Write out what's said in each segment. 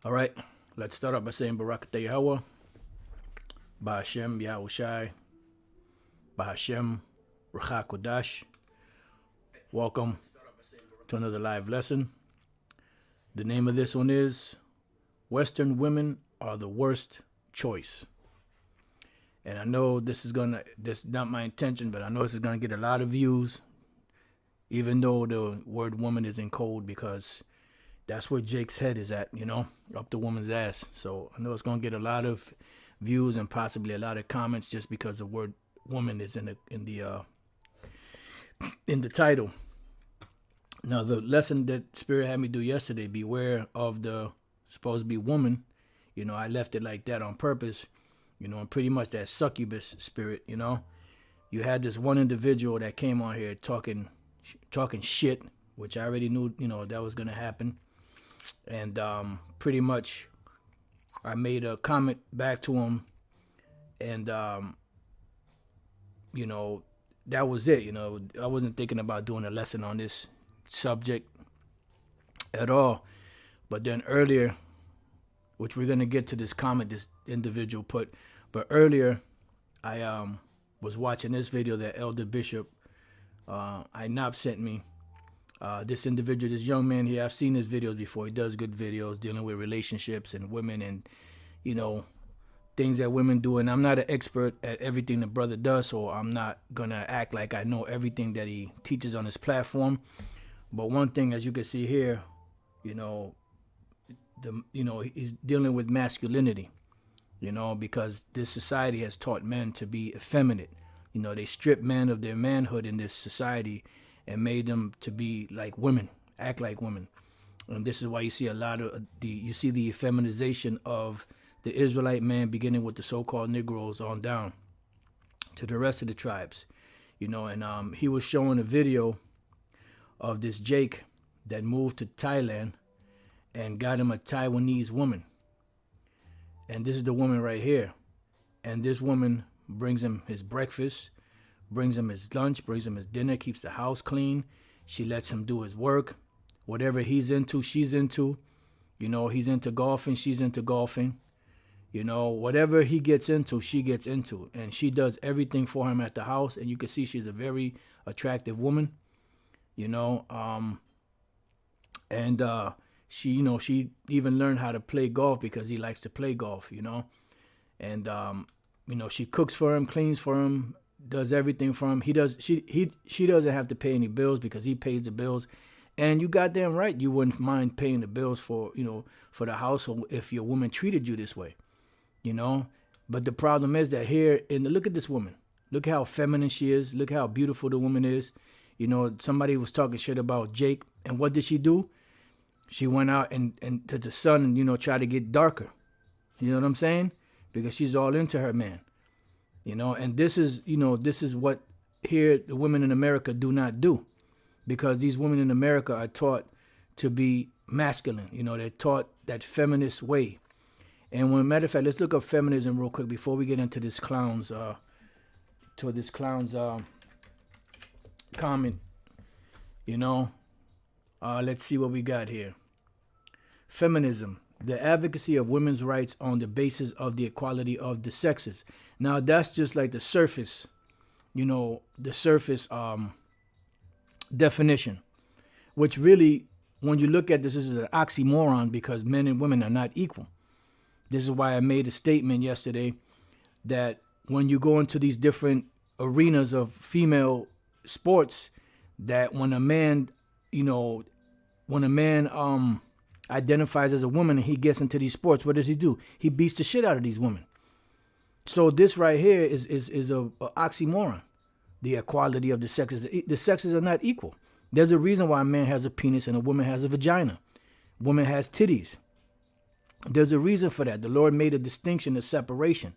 All right, let's start off by saying Barak Yahweh, Ba'Hashem Yahushai, Ba'Hashem Ruach Kodash. Welcome to another live lesson. The name of this one is Western Women Are the Worst Choice. And I know this is not my intention, but I know this is gonna get a lot of views, even though the word woman is in code, because that's where Jake's head is at, up the woman's ass. So I know it's gonna get a lot of views and possibly a lot of comments just because the word woman is in the title. Now, the lesson that Spirit had me do yesterday, beware of the supposed to be woman, I left it like that on purpose, and pretty much that succubus spirit, You had this one individual that came on here talking shit, which I already knew, that was going to happen. And pretty much I made a comment back to him, and, that was it. I wasn't thinking about doing a lesson on this subject at all. But then earlier, which we're going to get to this comment this individual put, but earlier I was watching this video that Elder Bishop Inop sent me. This individual, this young man here, I've seen his videos before. He does good videos dealing with relationships and women and, things that women do. And I'm not an expert at everything the brother does, so I'm not going to act like I know everything that he teaches on his platform. But one thing, as you can see here, he's dealing with masculinity, because this society has taught men to be effeminate. They strip men of their manhood in this society and made them to be like women, act like women. And this is why you see a lot of the effeminization of the Israelite man, beginning with the so-called Negroes on down to the rest of the tribes, and he was showing a video of this Jake that moved to Thailand and got him a Taiwanese woman. And this is the woman right here. And this woman brings him his breakfast, brings him his lunch, brings him his dinner, keeps the house clean. She lets him do his work. Whatever he's into, she's into. He's into golfing, she's into golfing. Whatever he gets into, she gets into. And she does everything for him at the house. And you can see she's a very attractive woman. She even learned how to play golf because he likes to play golf, and she cooks for him, cleans for him, does everything for him. She doesn't have to pay any bills because he pays the bills. And you goddamn right, you wouldn't mind paying the bills for the household if your woman treated you this way, But the problem is that here, look at this woman. Look how feminine she is. Look how beautiful the woman is. Somebody was talking shit about Jake, and what did she do? She went out and to the sun and, try to get darker. You know what I'm saying? Because she's all into her man. And this is what here the women in America do not do. Because these women in America are taught to be masculine. They're taught that feminist way. And matter of fact, let's look up feminism real quick before we get into this clown's comment. Let's see what we got here. Feminism, the advocacy of women's rights on the basis of the equality of the sexes. Now, that's just like the surface, definition, which really, when you look at this is an oxymoron because men and women are not equal. This is why I made a statement yesterday that when you go into these different arenas of female sports, that when a man identifies as a woman and he gets into these sports, what does he do? He beats the shit out of these women. So this right here is a oxymoron. The equality of the sexes. The sexes are not equal. There's a reason why a man has a penis and a woman has a vagina. Woman has titties. There's a reason for that. The Lord made a distinction, a separation.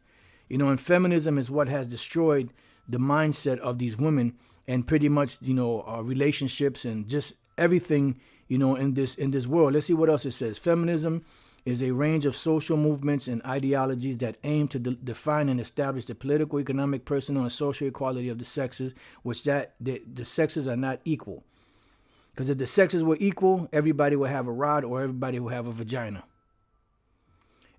And feminism is what has destroyed the mindset of these women and pretty much, relationships and just everything, in this world. Let's see what else it says. Feminism is a range of social movements and ideologies that aim to define and establish the political, economic, personal, and social equality of the sexes, which the sexes are not equal. Because if the sexes were equal, everybody would have a rod or everybody would have a vagina.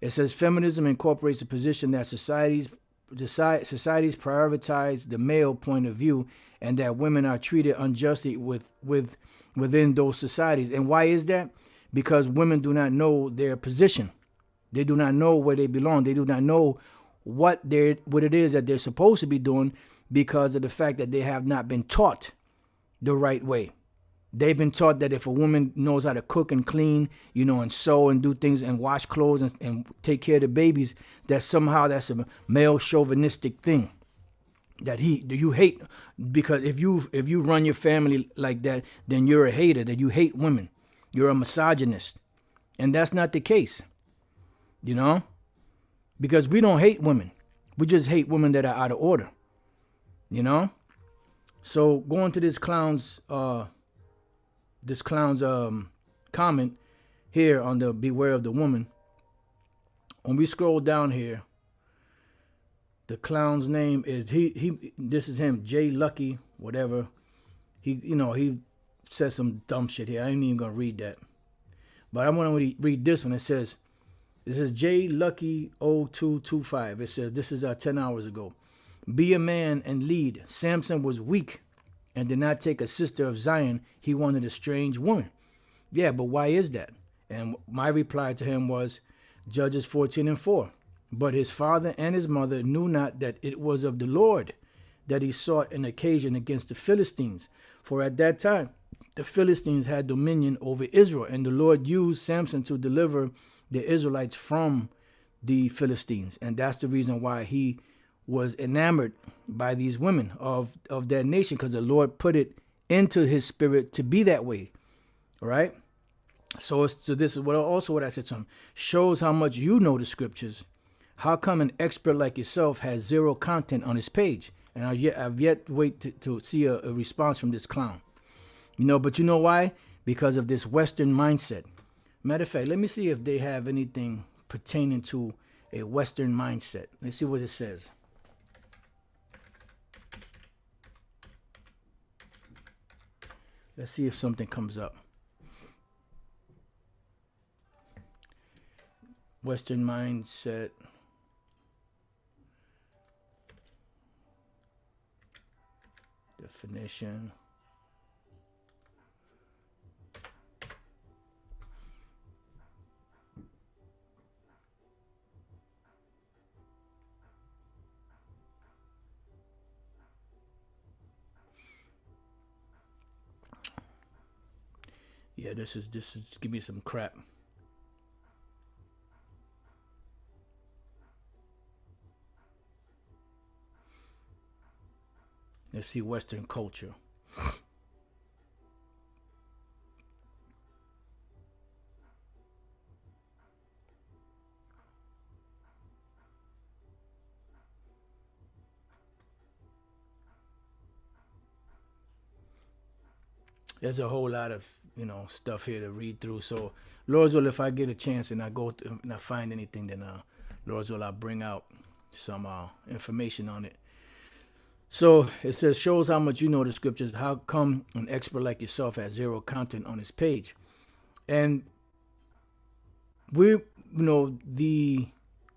It says feminism incorporates the position that societies prioritize the male point of view and that women are treated unjustly within those societies. And why is that? Because women do not know their position. They do not know where they belong. They do not know what it is that they're supposed to be doing because of the fact that they have not been taught the right way. They've been taught that if a woman knows how to cook and clean, and sew and do things and wash clothes and take care of the babies, that somehow that's a male chauvinistic thing. That you hate, because if you run your family like that, then you're a hater, that you hate women. You're a misogynist. And that's not the case. Because we don't hate women. We just hate women that are out of order. So going to this clown's comment here on the Beware of the Woman. When we scroll down here, the clown's name is this is him, Jay Lucky, whatever. He says some dumb shit here. I ain't even gonna read that. But I want to read this one. It says, this is J Lucky 0225. It says, this is 10 hours ago. Be a man and lead. Samson was weak and did not take a sister of Zion. He wanted a strange woman. Yeah, but why is that? And my reply to him was Judges 14:4. But his father and his mother knew not that it was of the Lord that he sought an occasion against the Philistines. For at that time, the Philistines had dominion over Israel, and the Lord used Samson to deliver the Israelites from the Philistines. And that's the reason why he was enamored by these women of that nation, because the Lord put it into his spirit to be that way. All right? So this is what I said to him. Shows how much you know the scriptures. How come an expert like yourself has zero content on his page? And I've yet to wait to see a response from this clown. But you know why? Because of this Western mindset. Matter of fact, let me see if they have anything pertaining to a Western mindset. Let's see what it says. Let's see if something comes up. Western mindset. Definition. Yeah, this is give me some crap. Let's see Western culture. There's a whole lot of stuff here to read through. So Lord's will, if I get a chance and I go and I find anything, then Lord's will, I'll bring out some information on it. So it says, shows how much you know the scriptures. How come an expert like yourself has zero content on his page? And the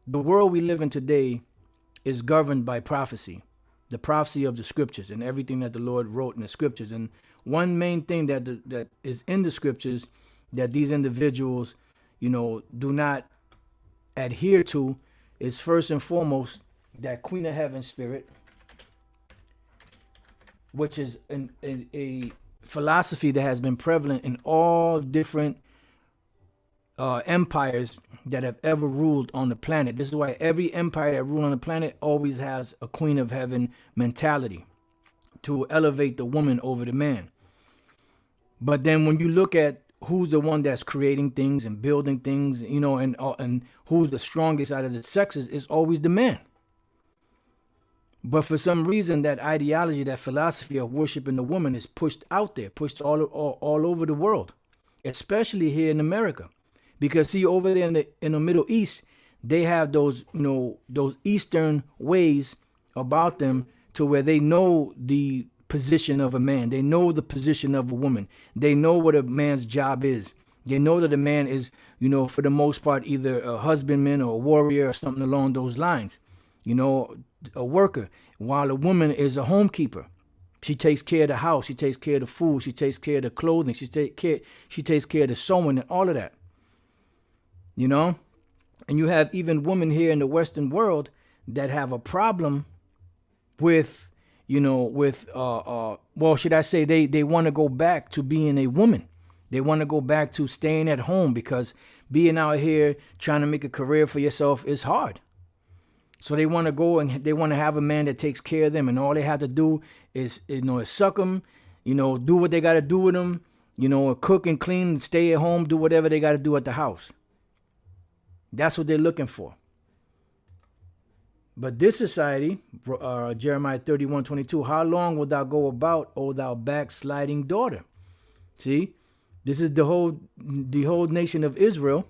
world we live in today is governed by prophecy, the prophecy of the scriptures and everything that the Lord wrote in the scriptures. And one main thing that is in the scriptures that these individuals, do not adhere to is first and foremost that Queen of Heaven spirit, which is a philosophy that has been prevalent in all different empires that have ever ruled on the planet. This is why every empire that ruled on the planet always has a Queen of Heaven mentality to elevate the woman over the man. But then when you look at who's the one that's creating things and building things, and who's the strongest out of the sexes, is always the man. But for some reason, that ideology, that philosophy of worshiping the woman is pushed out there, pushed all over the world, especially here in America. Because see, over there in the Middle East, they have those Eastern ways about them to where they know the position of a man. They know the position of a woman. They know what a man's job is. They know that a man is, for the most part, either a husbandman or a warrior or something along those lines, a worker, while a woman is a homekeeper. She takes care of the house. She takes care of the food. She takes care of the clothing. She takes care of the sewing and all of that. And you have even women here in the Western world that have a problem with, should I say they want to go back to being a woman. They want to go back to staying at home because being out here trying to make a career for yourself is hard. So they want to go and they want to have a man that takes care of them, and all they have to do is suck them, do what they got to do with them, cook and clean, stay at home, do whatever they got to do at the house. That's what they're looking for. But this society, Jeremiah 31:22, how long wilt thou go about, O thou backsliding daughter? See, this is the whole nation of Israel,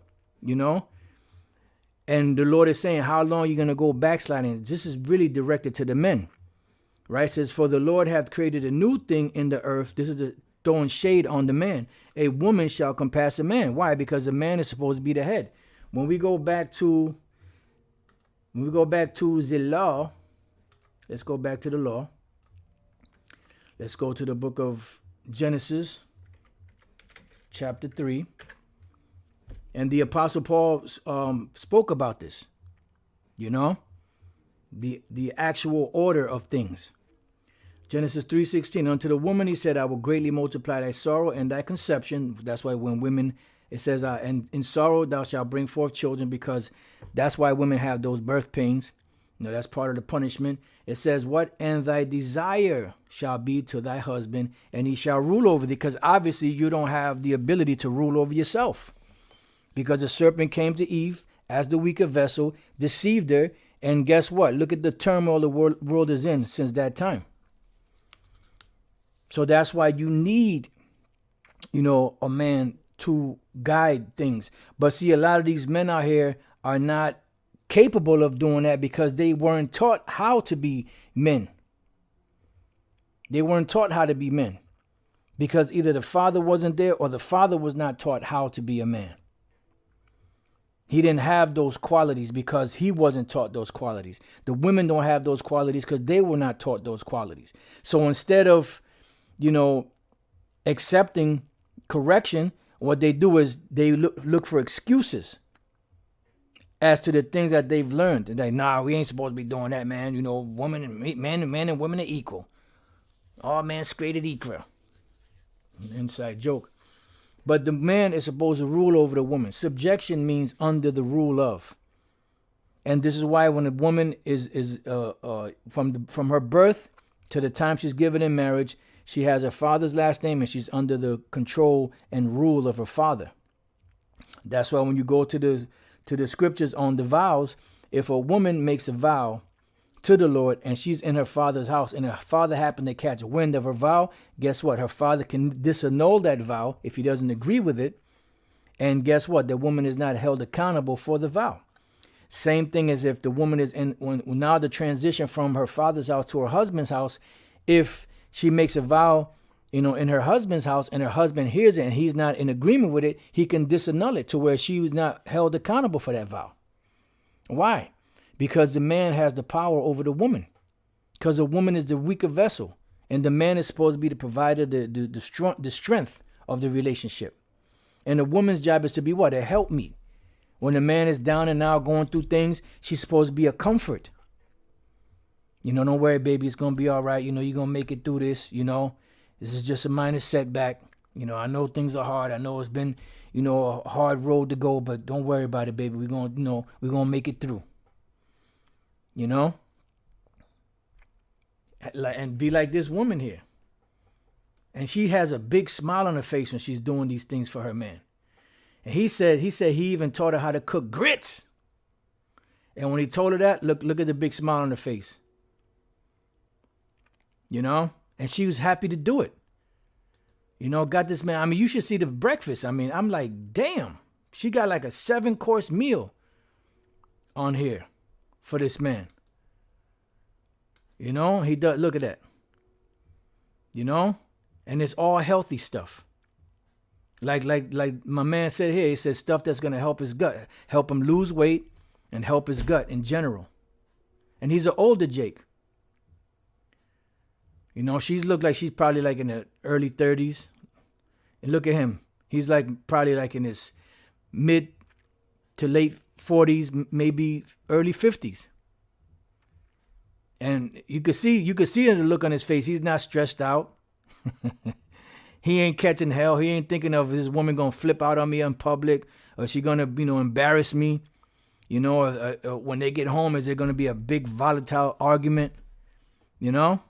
And the Lord is saying, how long are you going to go backsliding? This is really directed to the men, right? It says, for the Lord hath created a new thing in the earth. This is throwing shade on the man. A woman shall compass a man. Why? Because the man is supposed to be the head. When we go back to the law, let's go back to the law. Let's go to the book of Genesis, chapter 3. And the Apostle Paul spoke about this, the actual order of things. Genesis 3:16, unto the woman he said, I will greatly multiply thy sorrow and thy conception. That's why when women, it says, and in sorrow thou shalt bring forth children, because that's why women have those birth pains. That's part of the punishment. It says, what? And thy desire shall be to thy husband, and he shall rule over thee. Because obviously you don't have the ability to rule over yourself. Because the serpent came to Eve as the weaker vessel, deceived her, and guess what? Look at the turmoil the world is in since that time. So that's why you need, a man to guide things. But see, a lot of these men out here are not capable of doing that because they weren't taught how to be men. They weren't taught how to be men because either the father wasn't there or the father was not taught how to be a man. He didn't have those qualities because he wasn't taught those qualities. The women don't have those qualities because they were not taught those qualities. So instead of, accepting correction, what they do is they look for excuses as to the things that they've learned. And like, nah, we ain't supposed to be doing that, man. Man and women are equal. All men created equal. Inside joke. But the man is supposed to rule over the woman. Subjection means under the rule of. And this is why when a woman is from her birth to the time she's given in marriage, she has her father's last name and she's under the control and rule of her father. That's why when you go to the scriptures on the vows, if a woman makes a vow to the Lord and she's in her father's house and her father happened to catch wind of her vow, guess what? Her father can disannul that vow if he doesn't agree with it. And guess what? The woman is not held accountable for the vow. Same thing as if the woman is when now the transition from her father's house to her husband's house, if she makes a vow, in her husband's house and her husband hears it and he's not in agreement with it, he can disannul it to where she was not held accountable for that vow. Why? Because the man has the power over the woman. Because the woman is the weaker vessel. And the man is supposed to be the provider, the strength of the relationship. And the woman's job is to be what? A helpmeet. When the man is down and out going through things, she's supposed to be a comfort. Don't worry, baby, it's going to be all right. You're going to make it through this. This is just a minor setback. I know things are hard. I know it's been, a hard road to go, but don't worry about it, baby. We're going to make it through. And be like this woman here. And she has a big smile on her face when she's doing these things for her man. And he said he even taught her how to cook grits. And when he told her that, look at the big smile on her face. And she was happy to do it. Got this man. You should see the breakfast. I'm like, damn, she got like a 7-course meal on here for this man. He does. Look at that. you know, and it's all healthy stuff. Like my man said here, he said stuff that's gonna help his gut, help him lose weight, and help his gut in general. And he's an older Jake. You know, she's looked like she's probably like in the early 30s. And look at him. He's like probably like in his mid to late 40s, maybe early 50s. And you could see in the look on his face, he's not stressed out. He ain't catching hell. He ain't thinking of this woman gonna flip out on me in public, or she gonna, embarrass me. You know, when they get home, is there gonna be a big volatile argument? You know.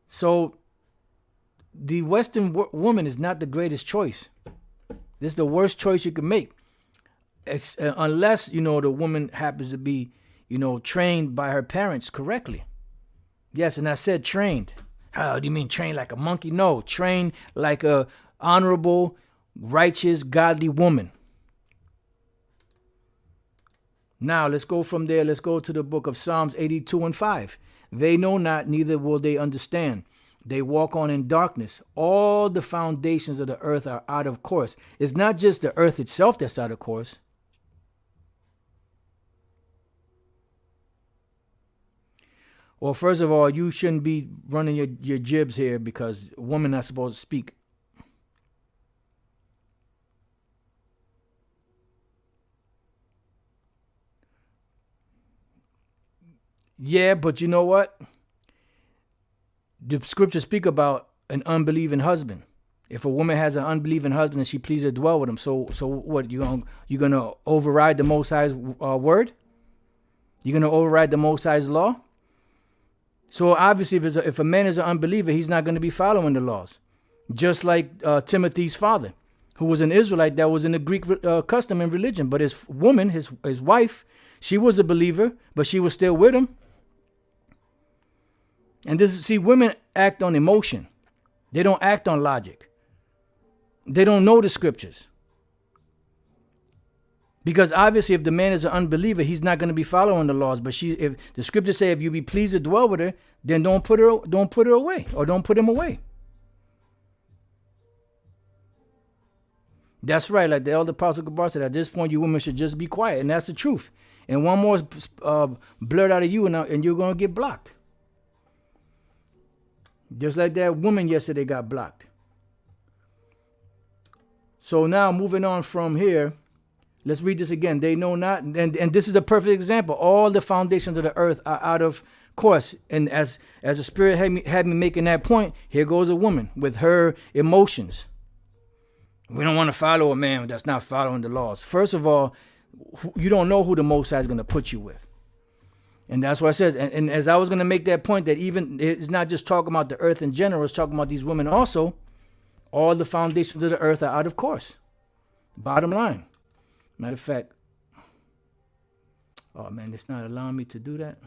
So the Western woman is not the greatest choice. This is the worst choice you can make. It's, unless, the woman happens to be, trained by her parents correctly. Yes, and I said trained. How do you mean trained like a monkey? No, trained like a honorable, righteous, godly woman. Now, let's go from there. Let's go to the book of Psalms 82:5. They know not, neither will they understand. They walk on in darkness. All the foundations of the earth are out of course. It's not just the earth itself that's out of course. Well, first of all, you shouldn't be running your jibs here, because women are not supposed to speak. Yeah, but you know what? The scriptures speak about an unbelieving husband. If a woman has an unbelieving husband and she pleases to dwell with him, so what? You gonna override the Most High's word? You're gonna override the Most High's law? So obviously, if a man is an unbeliever, he's not going to be following the laws. Just like Timothy's father, who was an Israelite that was in the Greek custom and religion, but his woman, his wife, she was a believer, but she was still with him. And women act on emotion. They don't act on logic. They don't know the scriptures. Because obviously, if the man is an unbeliever, he's not going to be following the laws. But if the scriptures say, if you be pleased to dwell with her, then don't put her away, or don't put him away. That's right. Like the elder apostle Gabar said, at this point, you women should just be quiet, and that's the truth. And one more blurt out of you, and you're going to get blocked. Just like that woman yesterday got blocked. So now, moving on from here, let's read this again. They know not, and this is the perfect example. All the foundations of the earth are out of course. And as the Spirit had me making that point, here goes a woman with her emotions. We don't want to follow a man that's not following the laws. First of all, you don't know who the Most High is going to put you with. And that's what it says. And as I was going to make that point, that even it's not just talking about the earth in general, it's talking about these women also. All the foundations of the earth are out of course. Bottom line. Matter of fact, oh man, it's not allowing me to do that.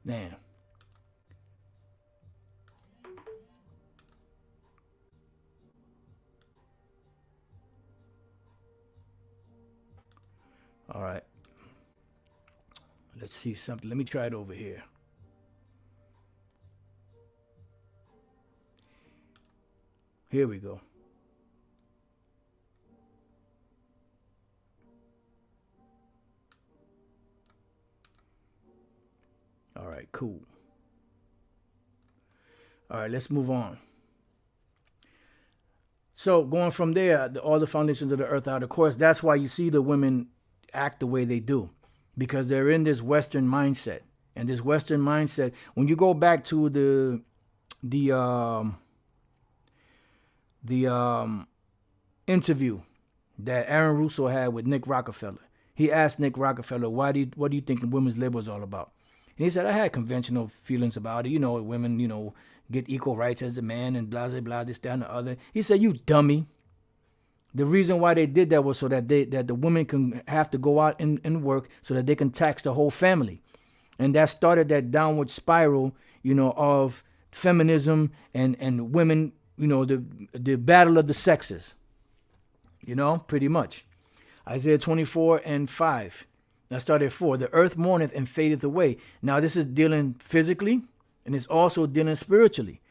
Man. All right. Let's see something. Let me try it over here. Here we go. All right, cool. All right, let's move on. So going from there, all the foundations of the earth out of course. That's why you see the women act the way they do, because they're in this Western mindset. And this Western mindset, when you go back to the interview that Aaron Russo had with Nick Rockefeller, he asked Nick Rockefeller, what do you think the women's labor is all about? And he said, I had conventional feelings about it. Women, get equal rights as a man and blah, blah, blah, this, that, and the other. He said, you dummy. The reason why they did that was so that the women can have to go out and work so that they can tax the whole family. And that started that downward spiral, of feminism and women, the battle of the sexes, pretty much. Isaiah 24:5. Let's start at 4. The earth mourneth and fadeth away. Now this is dealing physically, and it's also dealing spiritually,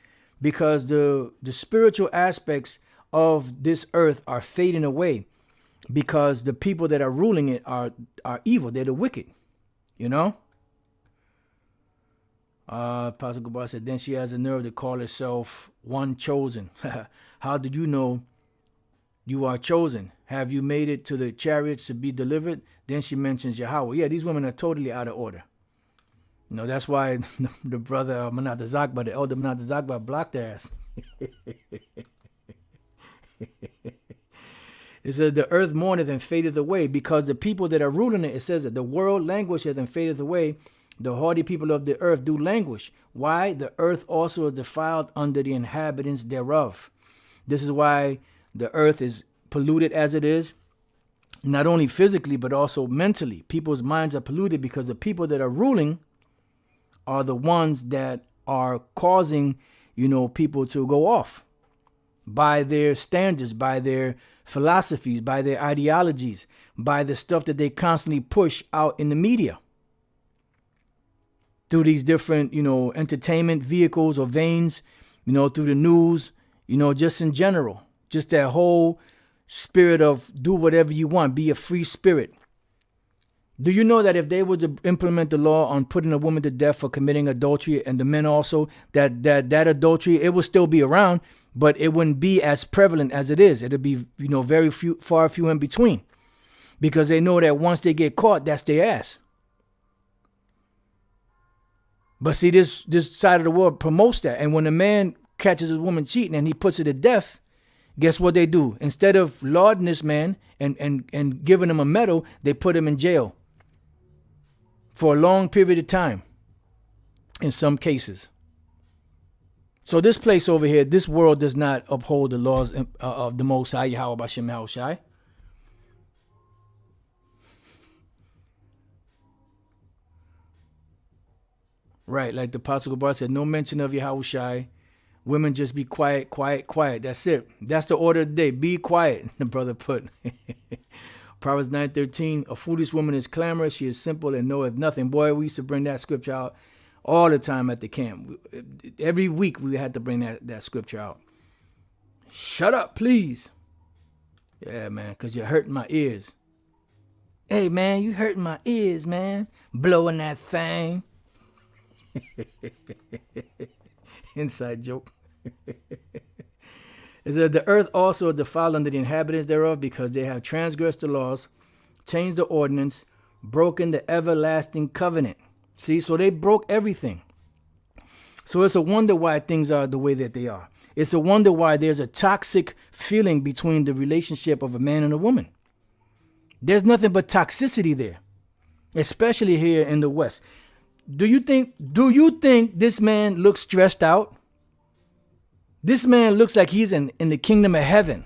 because the spiritual aspects of this earth are fading away, because the people that are ruling it are evil. They're the wicked, you know. Apostle Gabar said, then she has the nerve to call herself one chosen. How do you know you are chosen? Have you made it to the chariots to be delivered? Then she mentions Yahweh. Yeah, these women are totally out of order. You know, that's why the brother Manat Zakba, the elder Manat Zakba, blocked their ass. It says, the earth mourneth and fadeth away, because the people that are ruling it, it says that the world languisheth and fadeth away. The haughty people of the earth do languish. Why? The earth also is defiled under the inhabitants thereof. This is why the earth is polluted as it is, not only physically, but also mentally. People's minds are polluted because the people that are ruling are the ones that are causing, people to go off by their standards, by their philosophies, by their ideologies, by the stuff that they constantly push out in the media, through these different, entertainment vehicles or veins, through the news, just in general, just that whole spirit of do whatever you want, be a free spirit. Do you know that if they were to implement the law on putting a woman to death for committing adultery, and the men also, that adultery, it will still be around, but it wouldn't be as prevalent as it is. It'll be, very few in between, because they know that once they get caught, that's their ass. But see, this side of the world promotes that. And when a man catches a woman cheating and he puts her to death, guess what they do? Instead of lauding this man and giving him a medal, they put him in jail for a long period of time in some cases. So this place over here, this world does not uphold the laws of the Most High, Yahweh Bashem Yahushai. Right, like the Apostle Gabar said, no mention of Yahushai. Women just be quiet, quiet, quiet. That's it. That's the order of the day. Be quiet, the brother put. Proverbs 9:13, a foolish woman is clamorous. She is simple and knoweth nothing. Boy, we used to bring that scripture out all the time at the camp. Every week we had to bring that scripture out. Shut up, please. Yeah, man, because you're hurting my ears. Hey, man, you hurting my ears, man. Blowing that thing. Inside joke. It said, the earth also is defiled under the inhabitants thereof, because they have transgressed the laws, changed the ordinance, broken the everlasting covenant. See, so they broke everything. So it's a wonder why things are the way that they are. It's a wonder why there's a toxic feeling between the relationship of a man and a woman. There's nothing but toxicity there, especially here in the West. Do you think this man looks stressed out? This man looks like he's in the kingdom of heaven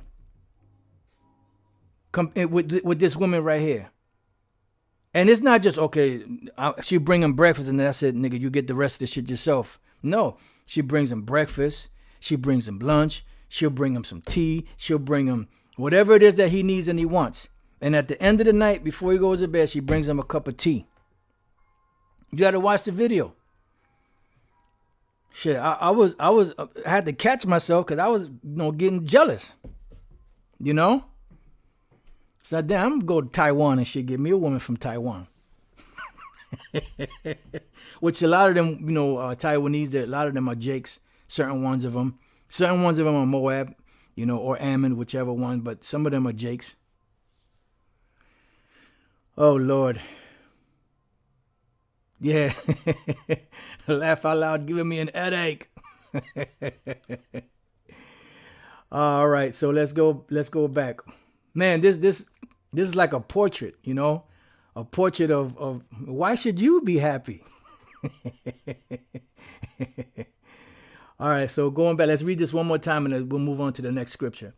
with this woman right here. And it's not just, okay, she bring him breakfast and that's it, nigga, you get the rest of the shit yourself. No, she brings him breakfast. She brings him lunch. She'll bring him some tea. She'll bring him whatever it is that he needs and he wants. And at the end of the night, before he goes to bed, she brings him a cup of tea. You got to watch the video. Shit, I had to catch myself because I was, getting jealous. So damn, I'm gonna go to Taiwan and shit. Get me a woman from Taiwan. Which a lot of them, Taiwanese, a lot of them are Jakes. Certain ones of them are Moab, or Ammon, whichever one. But some of them are Jakes. Oh Lord. Yeah. Laugh out loud, giving me an headache. All right, so let's go back. Man, this is like a portrait, a portrait of why should you be happy? All right, so going back, let's read this one more time and then we'll move on to the next scripture.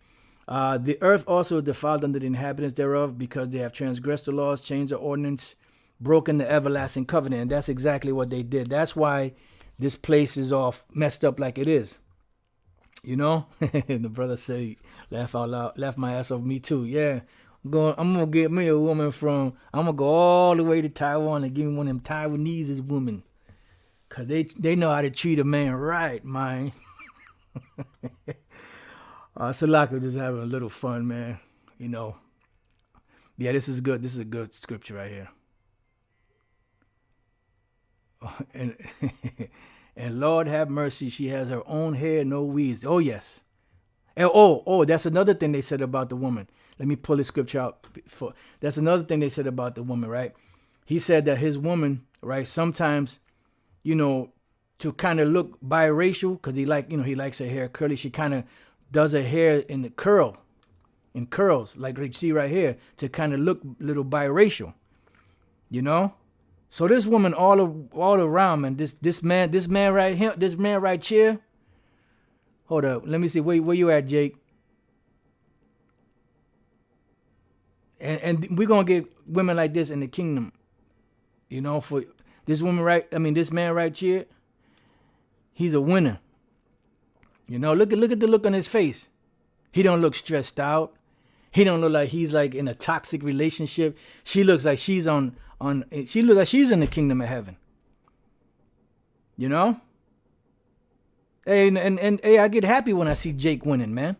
The earth also is defiled under the inhabitants thereof, because they have transgressed the laws, changed the ordinance, broken the everlasting covenant. And that's exactly what they did. That's why this place is all messed up like it is. The brother said, laugh out loud, laugh my ass off, me too. Yeah, I'm gonna get me a woman from. I'm gonna go all the way to Taiwan and give me one of them Taiwanese women, cause they know how to treat a man right, man. Salaka just having a little fun, man. You know. Yeah, this is good. This is a good scripture right here. And and Lord have mercy, she has her own hair, no weeds. Oh yes. And that's another thing they said about the woman. Let me pull the scripture out. That's another thing they said about the woman, right? He said that his woman, right, sometimes, to kind of look biracial, because he likes her hair curly. She kind of does her hair in curls, like you see right here, to kind of look a little biracial, So this woman all around, man. This man right here, this man right here. Hold up, let me see where you at, Jake. And we're gonna get women like this in the kingdom, For this this man right here, he's a winner. Look at the look on his face. He don't look stressed out. He don't look like he's like in a toxic relationship. She looks like she's she looks like she's in the kingdom of heaven. Hey, and hey, I get happy when I see Jake winning, man.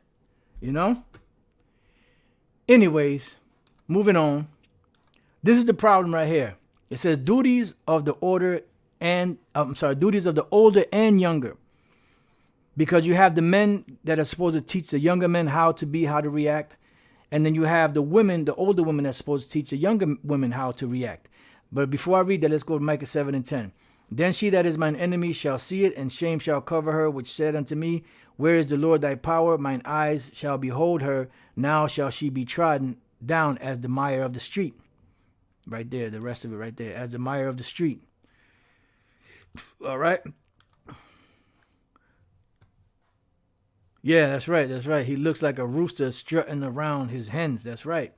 Anyways, moving on. This is the problem right here. It says duties of the older and younger. Because you have the men that are supposed to teach the younger men how to react. And then you have the women, the older women that's supposed to teach the younger women how to react. But before I read that, let's go to Micah 7 and 10. Then she that is mine enemy shall see it, and shame shall cover her, which said unto me, where is the Lord thy power? Mine eyes shall behold her. Now shall she be trodden down as the mire of the street. Right there, the rest of it right there, as the mire of the street. All right. Yeah, that's right. He looks like a rooster strutting around his hens. That's right.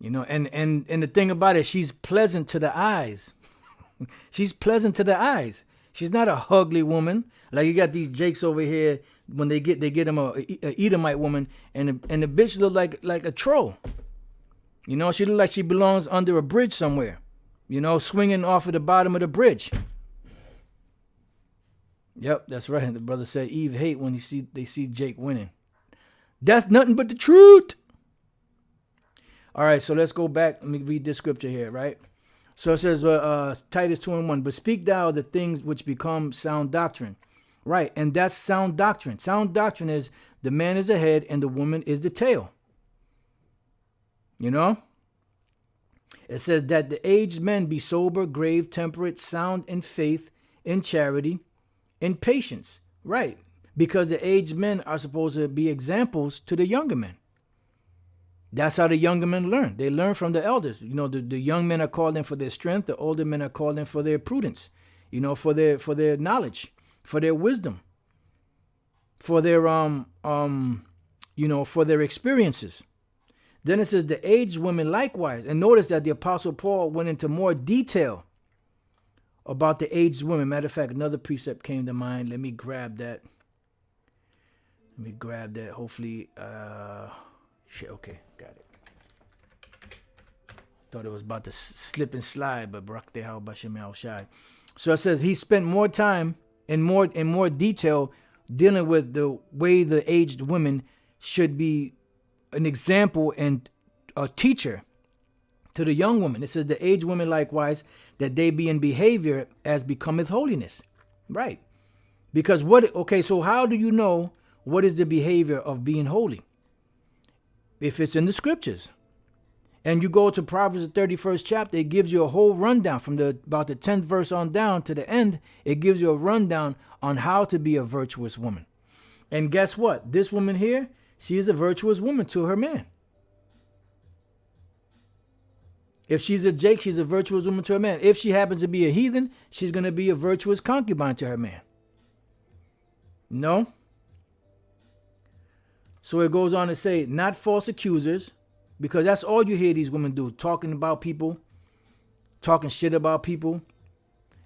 And the thing about it, she's pleasant to the eyes. She's pleasant to the eyes. She's not a ugly woman. Like you got these Jakes over here, when they get him a Edomite woman, and the bitch look like a troll. She look like she belongs under a bridge somewhere. Swinging off of the bottom of the bridge. Yep, that's right. The brother said Eve hate when they see Jake winning. That's nothing but the truth. All right, so let's go back. Let me read this scripture here, right? So it says, Titus 2 and 1, but speak thou the things which become sound doctrine. Right, and that's sound doctrine. Sound doctrine is the man is the head and the woman is the tail. It says that the aged men be sober, grave, temperate, sound in faith, in charity, in patience. Right, because the aged men are supposed to be examples to the younger men. That's how the younger men learn. They learn from the elders. The young men are called in for their strength. The older men are called in for their prudence, for their knowledge, for their wisdom, for their for their experiences. Then it says the aged women likewise. And notice that the Apostle Paul went into more detail about the aged women. Matter of fact, another precept came to mind. Let me grab that. Hopefully, okay, got it. Thought it was about to slip and slide, but so it says he spent more time and more detail dealing with the way the aged women should be an example and a teacher to the young woman. It says the aged women likewise, that they be in behavior as becometh holiness. Right. Because so how do you know what is the behavior of being holy? If it's in the scriptures. And you go to Proverbs, the 31st chapter, it gives you a whole rundown from about the 10th verse on down to the end. It gives you a rundown on how to be a virtuous woman. And guess what? This woman here, she is a virtuous woman to her man. If she's a Jake, she's a virtuous woman to her man. If she happens to be a heathen, she's going to be a virtuous concubine to her man. No? So it goes on to say, not false accusers, because that's all you hear these women do, talking about people, talking shit about people.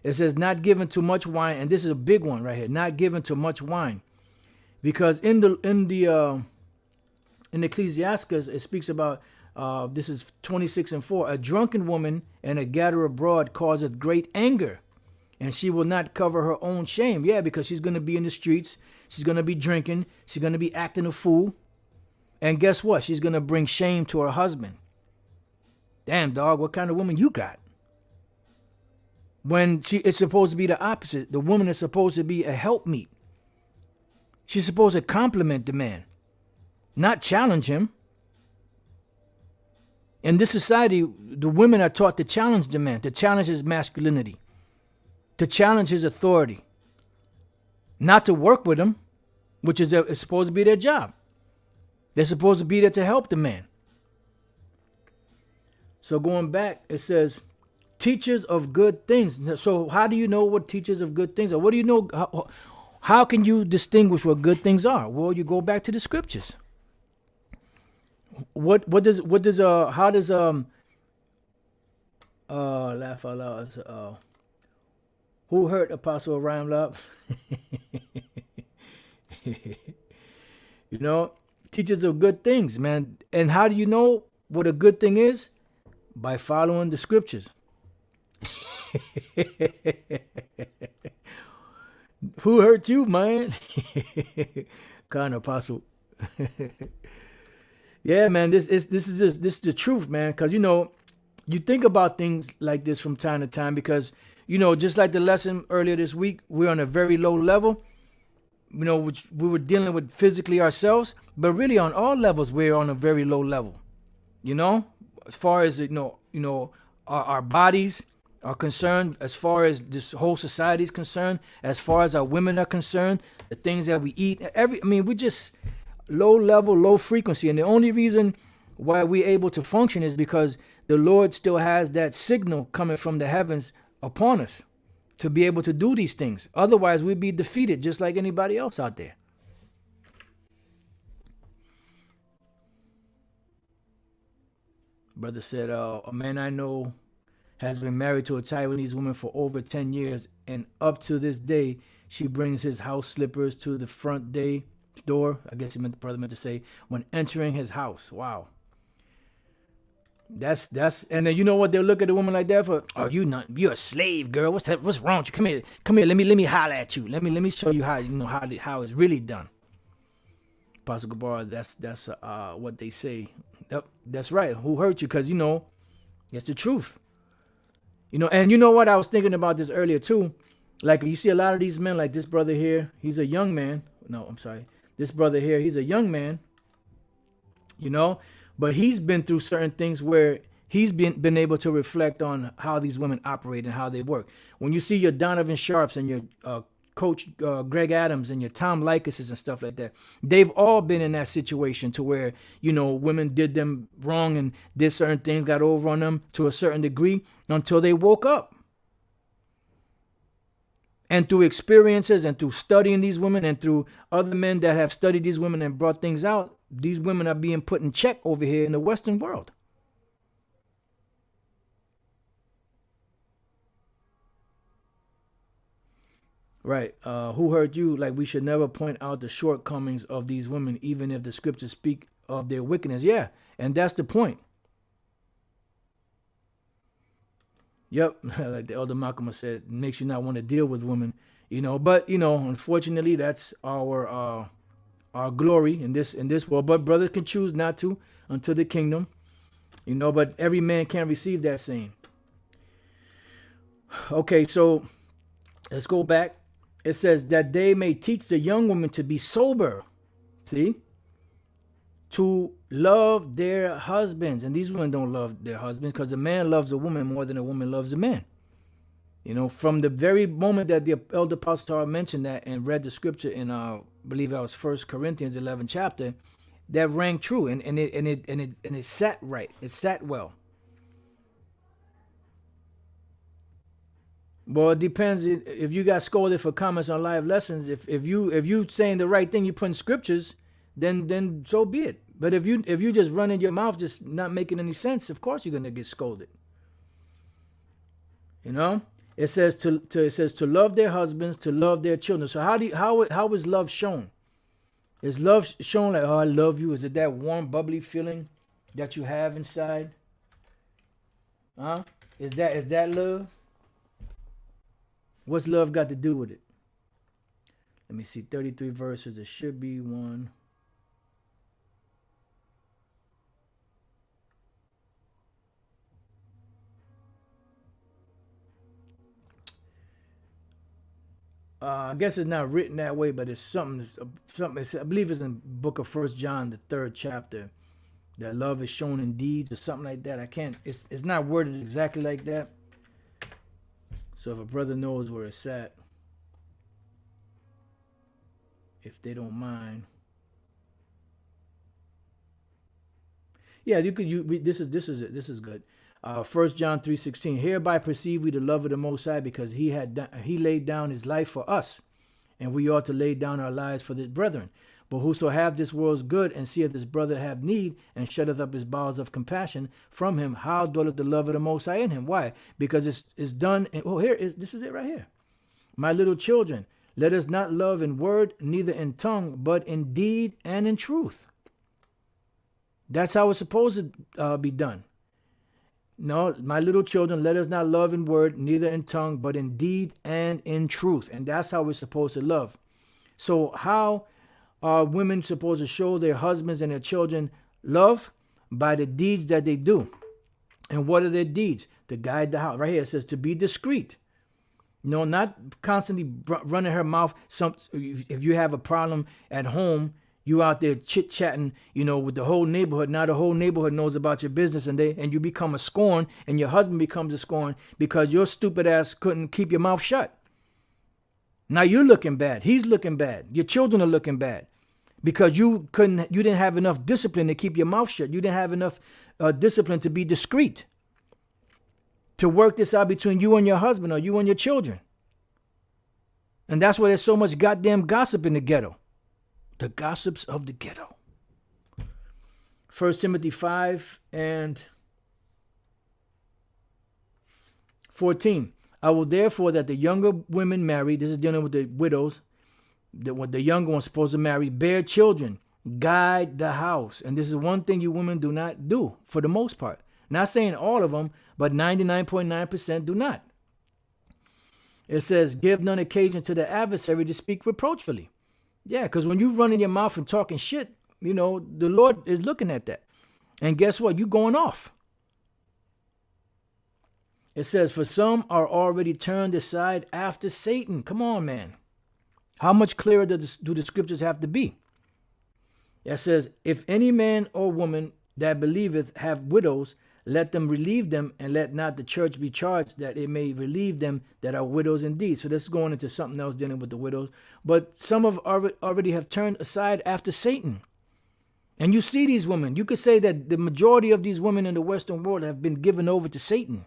It says not given to much wine, and this is a big one right here, not given to much wine. Because in the in Ecclesiastes, it speaks about, this is 26:4, a drunken woman and a gatherer abroad causeth great anger, and she will not cover her own shame. Yeah, because she's going to be in the streets. She's going to be drinking. She's going to be acting a fool. And guess what? She's going to bring shame to her husband. Damn, dog, what kind of woman you got? When it's supposed to be the opposite. The woman is supposed to be a helpmeet. She's supposed to compliment the man, not challenge him. In this society, the women are taught to challenge the man, to challenge his masculinity, to challenge his authority, not to work with him, which is supposed to be their job. They're supposed to be there to help the man. So going back, it says, teachers of good things. So how do you know what teachers of good things are? What do you know? How can you distinguish what good things are? Well, you go back to the scriptures. How does laugh out loud, who hurt Apostle Rhyme Love? You know, teachers of good things, man. And how do you know what a good thing is? By following the scriptures. Who hurt you, man? Kind of apostle. Yeah, man, this is the truth, man. Because, you know, you think about things like this from time to time because, you know, just like the lesson earlier this week, we're on a very low level, you know, which we were dealing with physically ourselves, but really on all levels, we're on a very low level, you know, as far as, you know, our bodies are concerned, as far as this whole society is concerned, as far as our women are concerned, the things that we eat, we just low level, low frequency. And the only reason why we're able to function is because the Lord still has that signal coming from the heavens upon us to be able to do these things. Otherwise, we'd be defeated just like anybody else out there. Brother said, a man I know has been married to a Taiwanese woman for over 10 years, and up to this day, she brings his house slippers to the front door. I guess the brother meant to say, when entering his house. Wow. That's and then you know what they'll look at a woman like that for? Oh, you're a slave, girl. What's wrong with you? Come here. Let me holler at you. Let me show you how it's really done. Apostle Gabar, that's what they say. Yep, that's right. Who hurt you? Because you know, it's the truth. You know, and you know what? I was thinking about this earlier too. Like you see a lot of these men, like this brother here. He's a young man. No, I'm sorry. This brother here, he's a young man. You know. But he's been through certain things where he's been able to reflect on how these women operate and how they work. When you see your Donovan Sharps and your Coach Greg Adams and your Tom Likas and stuff like that, they've all been in that situation to where, you know, women did them wrong and did certain things, got over on them to a certain degree until they woke up. And through experiences and through studying these women and through other men that have studied these women and brought things out, these women are being put in check over here in the Western world. Right. Who hurt you? Like, we should never point out the shortcomings of these women, even if the scriptures speak of their wickedness. Yeah. And that's the point. Yep. Like the elder Malcolm said, it makes you not want to deal with women, you know, but you know, unfortunately that's our glory in this world. But brothers can choose not to until the kingdom, you know, but every man can't receive that same. Okay, so let's go back. It says that they may teach the young women to be sober. See? To love their husbands. And these women don't love their husbands because a man loves a woman more than a woman loves a man. You know, from the very moment that the elder Apostle mentioned that and read the scripture in, I believe that was 1 Corinthians 11 chapter, that rang true and it sat right. It sat well. Well, it depends if you got scolded for comments on live lessons. If you saying the right thing, you put in scriptures, then so be it. But if you just running your mouth, just not making any sense, of course you're gonna get scolded. You know, it says to love their husbands, to love their children. So how is love shown? Is love shown like, oh, I love you? Is it that warm, bubbly feeling that you have inside? Huh? Is that love? What's love got to do with it? Let me see. 33 verses. There should be one. I guess it's not written that way, but it's something. Something. I believe it's in the book of First John, the 3rd chapter. That love is shown in deeds or something like that. I can't. It's not worded exactly like that. So if a brother knows where it's at, if they don't mind, yeah, you could. This is good. 1 John 3:16. Hereby perceive we the love of the Most High, because he laid down his life for us, and we ought to lay down our lives for the brethren. But whoso have this world's good, and seeth his brother have need, and shutteth up his bowels of compassion from him, how dwelleth the love of the Most High in him? Why? Because it's done. This is it right here. My little children, let us not love in word, neither in tongue, but in deed and in truth. That's how it's supposed to be done. No, my little children, let us not love in word, neither in tongue, but in deed and in truth. And that's how we're supposed to love. So how are women supposed to show their husbands and their children love? By the deeds that they do. And what are their deeds? To guide the house. Right here it says to be discreet. No, not constantly running her mouth. If you have a problem at home, you out there chit-chatting, with the whole neighborhood. Now the whole neighborhood knows about your business, and you become a scorn, and your husband becomes a scorn because your stupid ass couldn't keep your mouth shut. Now you're looking bad. He's looking bad. Your children are looking bad because you didn't have enough discipline to keep your mouth shut. You didn't have enough discipline to be discreet, to work this out between you and your husband or you and your children. And that's why there's so much goddamn gossip in the ghetto. The gossips of the ghetto. 1 Timothy 5 and 14. I will therefore that the younger women marry, this is dealing with the widows, what the younger one's supposed to marry, bear children, guide the house. And this is one thing you women do not do for the most part. Not saying all of them, but 99.9% do not. It says, give none occasion to the adversary to speak reproachfully. Yeah, because when you running your mouth and talking shit, the Lord is looking at that. And guess what? You're going off. It says, for some are already turned aside after Satan. Come on, man. How much clearer do the scriptures have to be? It says, if any man or woman that believeth have widows, let them relieve them, and let not the church be charged, that it may relieve them that are widows indeed. So this is going into something else dealing with the widows. But some of already have turned aside after Satan. And you see these women. You could say that the majority of these women in the Western world have been given over to Satan.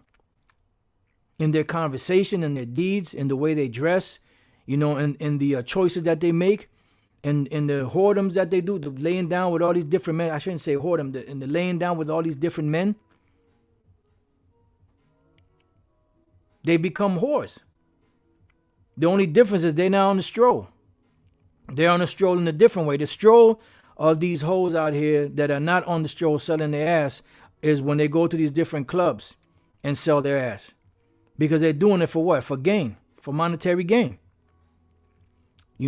In their conversation, in their deeds, in the way they dress, in the choices that they make, in the whoredoms that they do, the laying down with all these different men. I shouldn't say whoredom, in the laying down with all these different men. They become whores. The only difference is they're now on the stroll. They're on the stroll in a different way. The stroll of these hoes out here that are not on the stroll selling their ass is when they go to these different clubs and sell their ass. Because they're doing it for what? For gain. For monetary gain.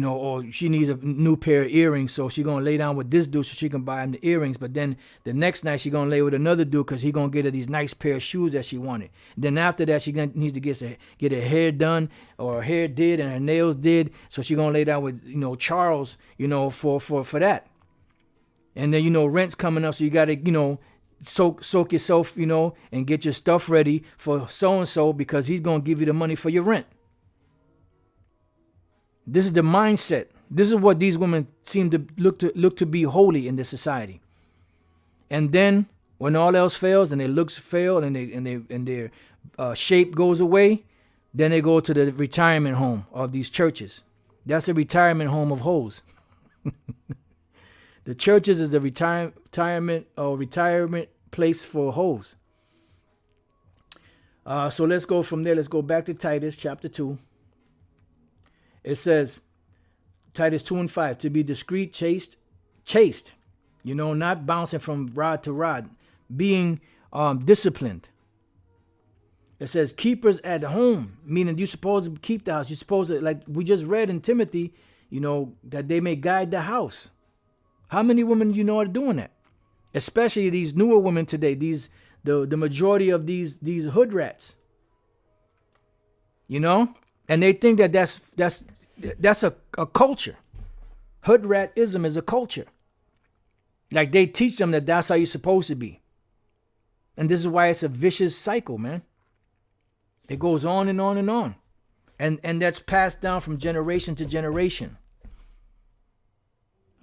Or she needs a new pair of earrings, so she's going to lay down with this dude so she can buy him the earrings. But then the next night she's going to lay with another dude because he's going to get her these nice pair of shoes that she wanted. Then after that, she needs to get her hair done or her hair did and her nails did. So she's going to lay down with, Charles, for that. And then, rent's coming up, so you got to, soak yourself, and get your stuff ready for so-and-so because he's going to give you the money for your rent. This is the mindset. This is what these women seem to look to be holy in this society. And then when all else fails and their looks fail and their shape goes away, then they go to the retirement home of these churches. That's a retirement home of hoes. The churches is the retirement place for hoes. So let's go from there. Let's go back to Titus chapter 2. It says, Titus 2:5, to be discreet, chaste, not bouncing from rod to rod, being disciplined. It says keepers at home, meaning you're supposed to keep the house. You're supposed to, like we just read in Timothy, that they may guide the house. How many women are doing that? Especially these newer women today, the majority of these hood rats. And they think that that's a culture. Hood ratism is a culture. Like they teach them that that's how you're supposed to be. And this is why it's a vicious cycle, man. It goes on and on and on. And that's passed down from generation to generation.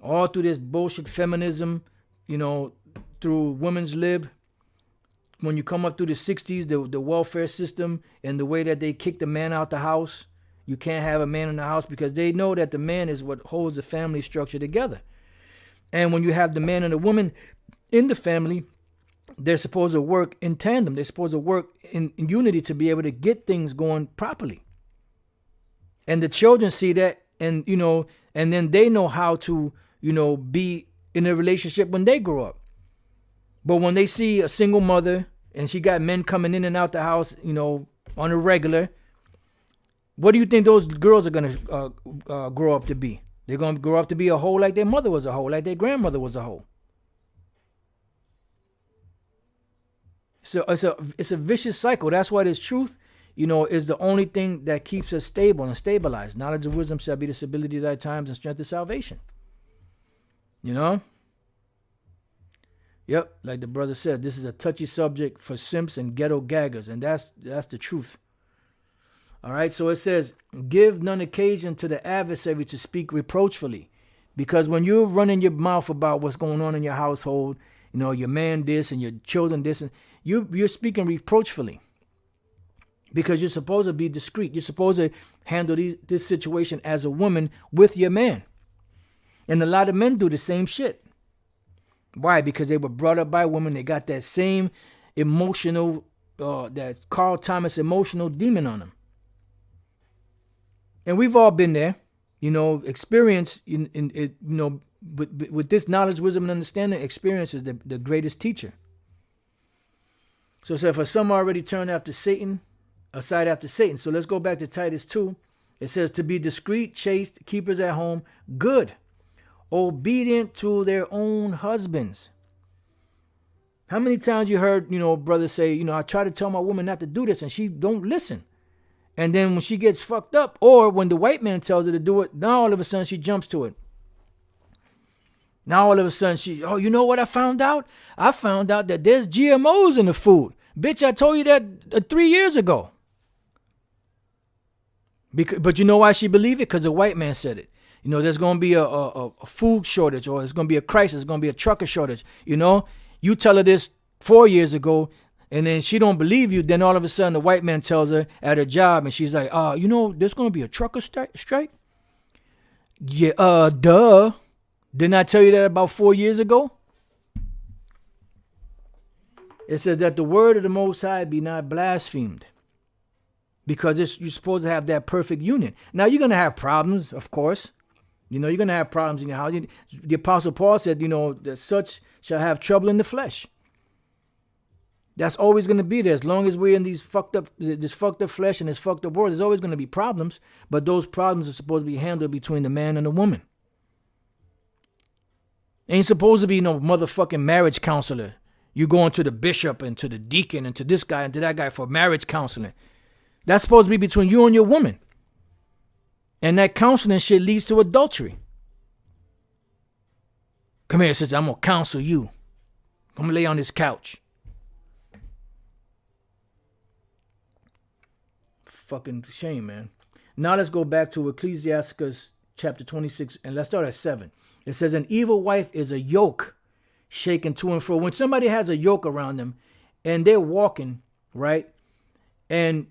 All through this bullshit feminism, through women's lib. When you come up through the 60s, the welfare system and the way that they kick the man out the house. You can't have a man in the house because they know that the man is what holds the family structure together. And when you have the man and the woman in the family, they're supposed to work in tandem. They're supposed to work in unity to be able to get things going properly. And the children see that, and then they know how to, be in a relationship when they grow up. But when they see a single mother and she got men coming in and out the house, on a regular, what do you think those girls are going to grow up to be? They're going to grow up to be a hoe like their mother was a hoe, like their grandmother was a hoe. So it's a vicious cycle. That's why this truth, is the only thing that keeps us stable and stabilized. Knowledge and wisdom shall be the stability of thy times and strength of salvation. Yep, like the brother said, this is a touchy subject for simps and ghetto gaggers, and that's the truth. All right, so it says, give none occasion to the adversary to speak reproachfully. Because when you're running your mouth about what's going on in your household, your man this and your children this, and you're speaking reproachfully. Because you're supposed to be discreet. You're supposed to handle this situation as a woman with your man. And a lot of men do the same shit. Why? Because they were brought up by women. They got that same emotional, that Carl Thomas emotional demon on them. And we've all been there, experience with this knowledge, wisdom, and understanding. Experience is the greatest teacher. So for some already turned aside after Satan. So let's go back to Titus 2. It says to be discreet, chaste, keepers at home, good, obedient to their own husbands. How many times you heard, brothers say, I try to tell my woman not to do this and she don't listen. And then when she gets fucked up, or when the white man tells her to do it, now all of a sudden she jumps to it. Now all of a sudden you know what I found out? I found out that there's GMOs in the food. Bitch, I told you that 3 years ago. But you know why she believed it? Because the white man said it. There's going to be a food shortage, or it's going to be a crisis. It's going to be a trucker shortage. You tell her this 4 years ago, and then she don't believe you. Then all of a sudden, the white man tells her at her job, and she's like, there's going to be a trucker strike? Yeah, duh. Didn't I tell you that about 4 years ago? It says that the word of the Most High be not blasphemed. Because you're supposed to have that perfect union. Now, you're going to have problems, of course. You're going to have problems in your house. The Apostle Paul said, that such shall have trouble in the flesh. That's always going to be there. As long as we're in this fucked up flesh and this fucked up world, there's always going to be problems. But those problems are supposed to be handled between the man and the woman. Ain't supposed to be no motherfucking marriage counselor. You going to the bishop and to the deacon and to this guy and to that guy for marriage counseling. That's supposed to be between you and your woman. And that counseling shit leads to adultery. Come here, sister. I'm going to counsel you. I'm going to lay on this couch. Fucking shame, man. Now let's go back to Ecclesiasticus chapter 26, and let's start at 7. It says, an evil wife is a yoke shaken to and fro. When somebody has a yoke around them and they're walking, right? And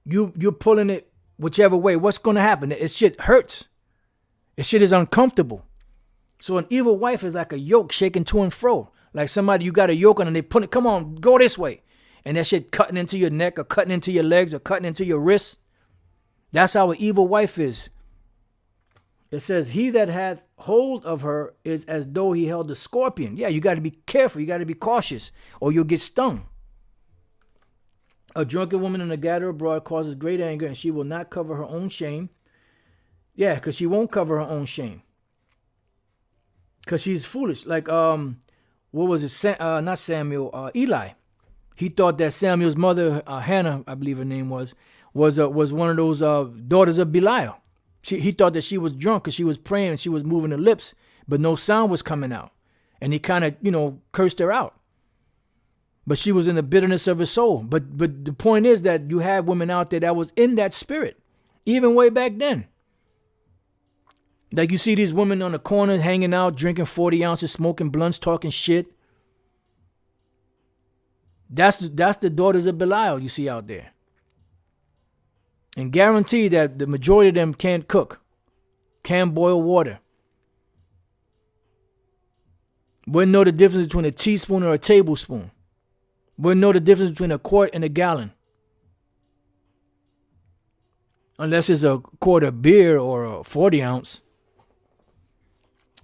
you're pulling it whichever way, what's going to happen? It shit hurts. It shit is uncomfortable. So an evil wife is like a yoke shaken to and fro. Like somebody, you got a yoke on and they pull it, come on, go this way. And that shit cutting into your neck or cutting into your legs or cutting into your wrists. That's how an evil wife is. It says, he that hath hold of her is as though he held a scorpion. Yeah, you got to be careful. You got to be cautious or you'll get stung. A drunken woman in a gatherer abroad causes great anger, and she will not cover her own shame. Yeah, because she won't cover her own shame. Because she's foolish. Like, what was it? Not Samuel, Eli. He thought that Samuel's mother, Hannah, I believe her name was one of those daughters of Belial. He thought that she was drunk because she was praying and she was moving her lips, but no sound was coming out. And he kind of, cursed her out. But she was in the bitterness of her soul. But the point is that you have women out there that was in that spirit, even way back then. Like you see these women on the corner hanging out, drinking 40 ounces, smoking blunts, talking shit. That's the daughters of Belial you see out there. And guarantee that the majority of them can't cook, can't boil water. Wouldn't know the difference between a teaspoon or a tablespoon. Wouldn't know the difference between a quart and a gallon. Unless it's a quart of beer or a 40 ounce.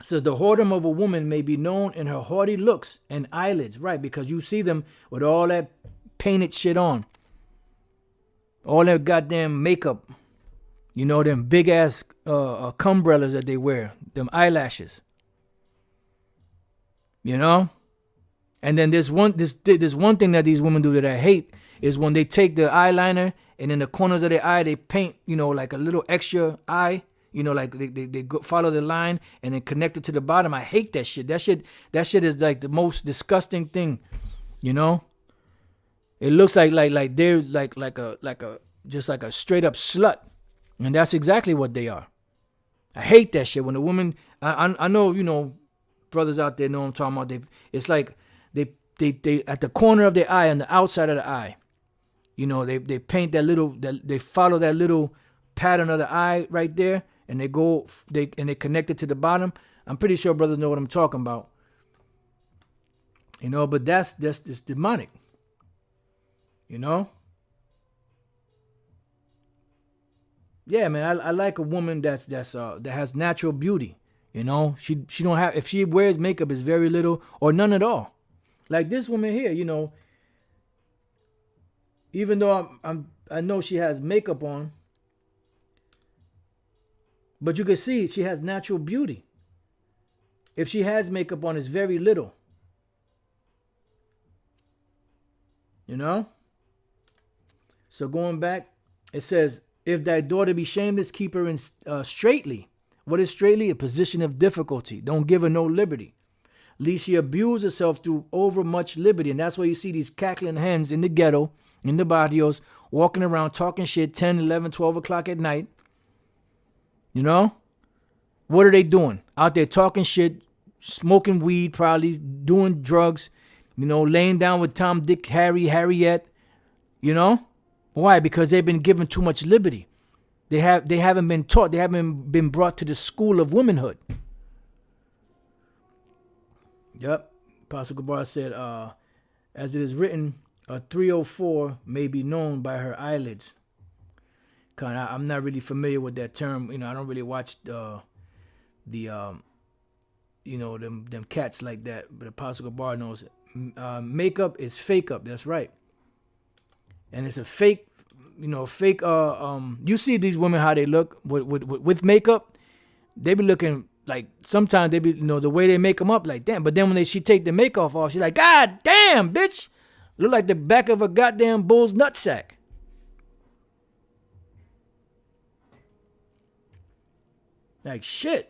It says the whoredom of a woman may be known in her haughty looks and eyelids. Right, because you see them with all that painted shit on. All that goddamn makeup. Them big ass cumbrellas that they wear. Them eyelashes. And then there's one thing that these women do that I hate is when they take the eyeliner and in the corners of their eye they paint, like a little extra eye. Like they follow the line and then connect it to the bottom. I hate that shit. That shit is like the most disgusting thing. It looks like they're like a just like a straight up slut, and that's exactly what they are. I hate that shit when a woman. I know brothers out there know what I'm talking about. It's like they at the corner of their eye on the outside of the eye. They paint they follow that little pattern of the eye right there, and they connect it to the bottom. I'm pretty sure brothers know what I'm talking about. But that's just demonic. Yeah, man, I like a woman that has natural beauty. She don't have, if she wears makeup, it's very little or none at all. Like this woman here, even though I know she has makeup on, but you can see she has natural beauty. If she has makeup on, it's very little. So going back, it says, if thy daughter be shameless, keep her in straitly. What is straitly? A position of difficulty. Don't give her no liberty. Lest she abuse herself through overmuch liberty. And that's why you see these cackling hens in the ghetto, in the barrios, walking around talking shit 10, 11, 12 o'clock at night. What are they doing? Out there talking shit, smoking weed, probably doing drugs, laying down with Tom, Dick, Harry, Harriet. Why? Because they've been given too much liberty. They haven't been taught. They haven't been brought to the school of womanhood. Yep. Apostle Gabar said, as it is written, a 304 may be known by her eyelids. I'm not really familiar with that term. I don't really watch them cats like that. But Apostle Gabar knows it. Makeup is fake up. That's right. And it's a fake, you see these women, how they look with makeup. They be looking like, sometimes they be, the way they make them up like that. But then when she take the makeup off, she's like, God damn, bitch. Look like the back of a goddamn bull's nutsack. Like shit.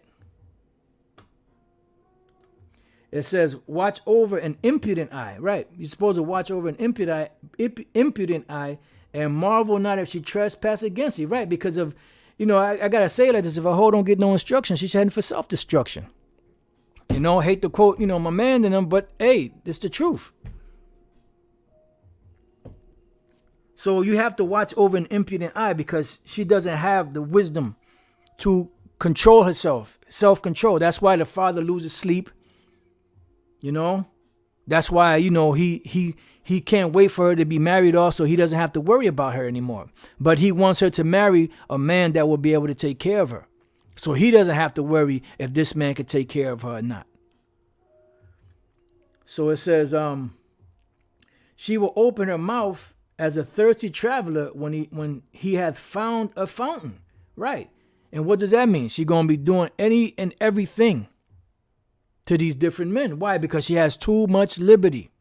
It says, watch over an impudent eye. Right. You're supposed to watch over an impudent eye and marvel not if she trespass against you. Right. Because of, I got to say it like this. If a hoe don't get no instruction, she's heading for self-destruction. Hate to quote, my man in them, but hey, it's the truth. So you have to watch over an impudent eye because she doesn't have the wisdom to control herself, self-control. That's why the father loses sleep. That's why, he can't wait for her to be married off so he doesn't have to worry about her anymore. But he wants her to marry a man that will be able to take care of her. So he doesn't have to worry if this man could take care of her or not. So it says, she will open her mouth as a thirsty traveler when he hath found a fountain. Right. And what does that mean? She's going to be doing any and everything to these different men. Why? Because she has too much liberty.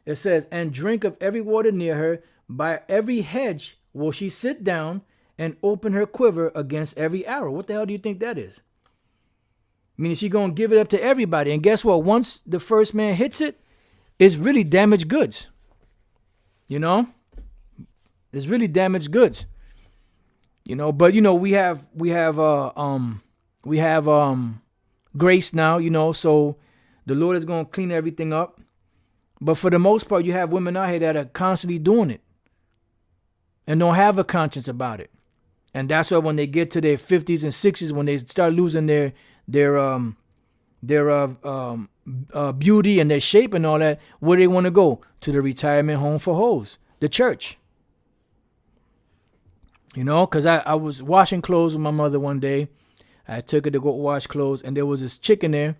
It says, and drink of every water near her. By every hedge will she sit down and open her quiver against every arrow. What the hell do you think that is? Meaning she's going to give it up to everybody. And guess what? Once the first man hits it, it's really damaged goods. You know? It's really damaged goods. You know, but you know, we have grace now, you know, so the Lord is going to clean everything up. But for the most part, you have women out here that are constantly doing it and don't have a conscience about it. And that's why when they get to their 50s and 60s, when they start losing their beauty and their shape and all that, where do they want to go? To the retirement home for hoes, the church. You know, because I was washing clothes with my mother one day. I took her to go wash clothes, and there was this chick in there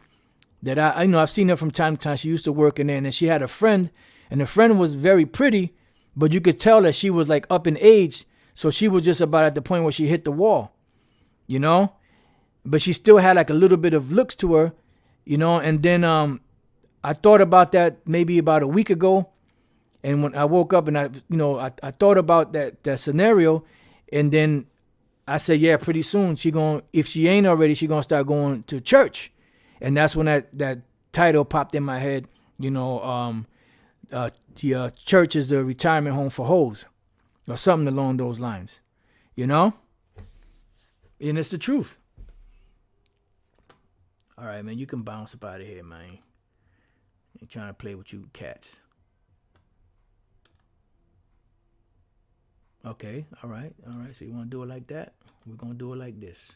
that I've seen her from time to time. She used to work in there, and then she had a friend, and the friend was very pretty, but you could tell that she was like up in age, so she was just about at the point where she hit the wall, you know, but she still had like a little bit of looks to her, you know. And then I thought about that maybe about a week ago, and when I woke up and I thought about that scenario. And then I said, yeah, pretty soon if she ain't already, she gonna start going to church. And that's when that title popped in my head, you know, the church is the retirement home for hoes or something along those lines, you know? And it's the truth. All right, man, you can bounce up out of here, man. Ain't trying to play with you cats. Okay, all right. So you want to do it like that? We're going to do it like this.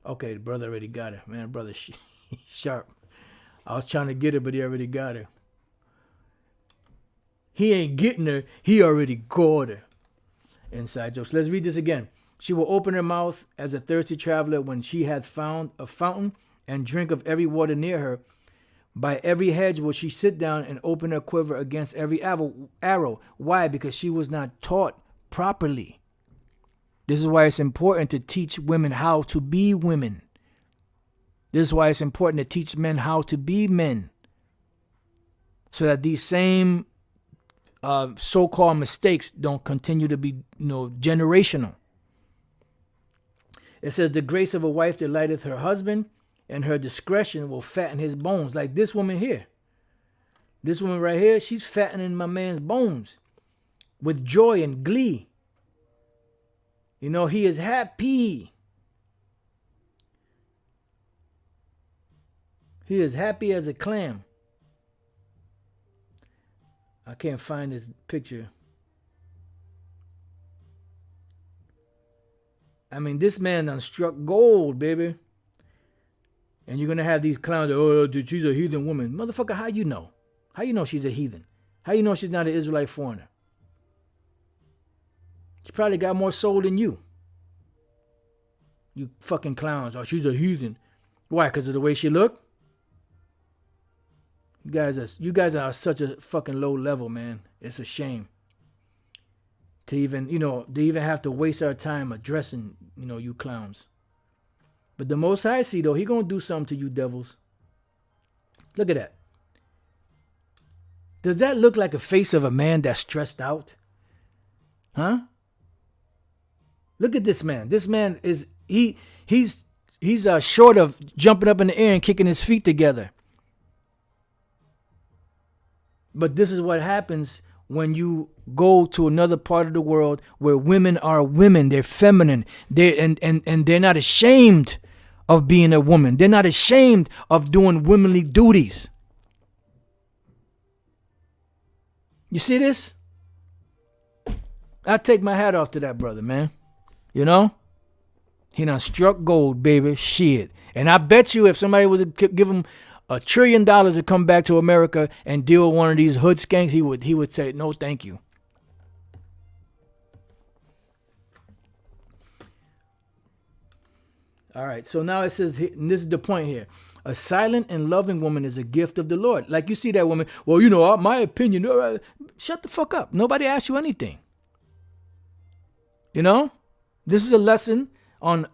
Okay, the brother already got her. Man, brother sharp. I was trying to get her, but he already got her. He ain't getting her. He already got her. Inside jokes. Let's read this again. She will open her mouth as a thirsty traveler when she hath found a fountain and drink of every water near her. By every hedge will she sit down and open her quiver against every arrow. Why? Because she was not taught properly. This is why it's important to teach women how to be women. This is why it's important to teach men how to be men. So that these same so-called mistakes don't continue to be, generational. It says, the grace of a wife delighteth her husband, and her discretion will fatten his bones. Like this woman here. This woman right here, she's fattening my man's bones with joy and glee. You know, he is happy. He is happy as a clam. I can't find this picture. I mean, this man done struck gold, baby. And you're going to have these clowns, she's a heathen woman. Motherfucker, how you know? How you know she's a heathen? How you know she's not an Israelite foreigner? She probably got more soul than you. You fucking clowns. Oh, she's a heathen. Why? Because of the way she look? You guys are such a fucking low level, man. It's a shame. To even have to waste our time addressing, you clowns. But the Most High see, though, he going to do something to you devils. Look at that. Does that look like a face of a man that's stressed out? Huh? Look at this man. This man is, he's short of jumping up in the air and kicking his feet together. But this is what happens when you go to another part of the world where women are women. They're feminine. And they're not ashamed of being a woman. They're not ashamed of doing womanly duties. You see this? I take my hat off to that brother, man. You know? He done struck gold, baby. Shit. And I bet you if somebody was to give him $1 trillion to come back to America and deal with one of these hood skanks, he would say, no, thank you. All right. So now it says, and this is the point here. A silent and loving woman is a gift of the Lord. Like you see that woman, well, my opinion. Shut the fuck up. Nobody asked you anything. This is a lesson on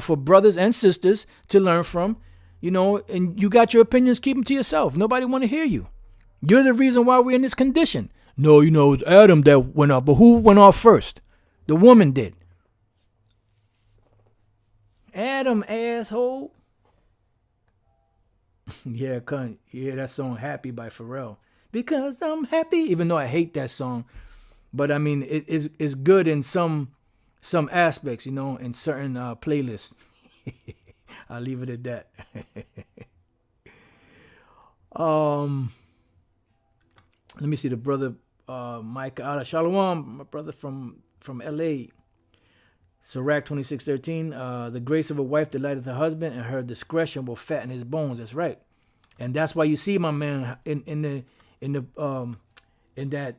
for brothers and sisters to learn from. And you got your opinions, keep them to yourself. Nobody want to hear you. You're the reason why we're in this condition. No, it's Adam that went off, but who went off first? The woman did. Adam, asshole. Yeah, that song "Happy" by Pharrell. Because I'm happy, even though I hate that song, but I mean it's good in some aspects, in certain playlists. I'll leave it at that. Let me see the brother Mike Shalom, my brother from LA. Sirach 26:13. The grace of a wife delighteth her husband, and her discretion will fatten his bones. That's right, and that's why you see my man in that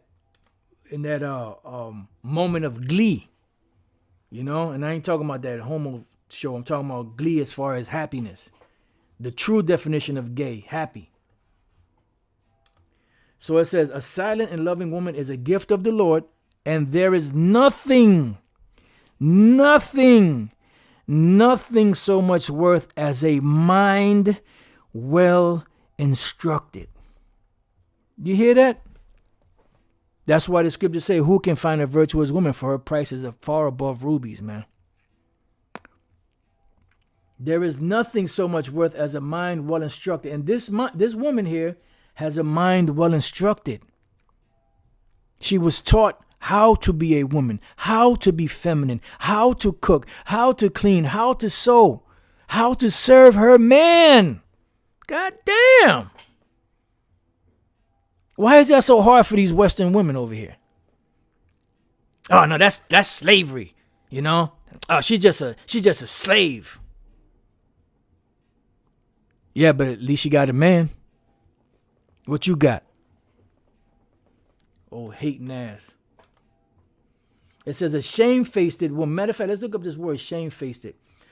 moment of glee, And I ain't talking about that homo show. I'm talking about glee as far as happiness, the true definition of gay, happy. So it says, a silent and loving woman is a gift of the Lord, and there is nothing so much worth as a mind well instructed. You hear that? That's why the scriptures say, who can find a virtuous woman, for her prices are far above rubies, man. There is nothing so much worth as a mind well instructed. And this woman here has a mind well instructed. She was taught how to be a woman, how to be feminine, how to cook, how to clean, how to sew, how to serve her man. God damn. Why is that so hard for these Western women over here? Oh no, that's slavery, Oh, she's just a slave. Yeah, but at least she got a man. What you got? Oh, hating ass. It says a shamefaced woman. Matter of fact, let's look up this word, shamefaced.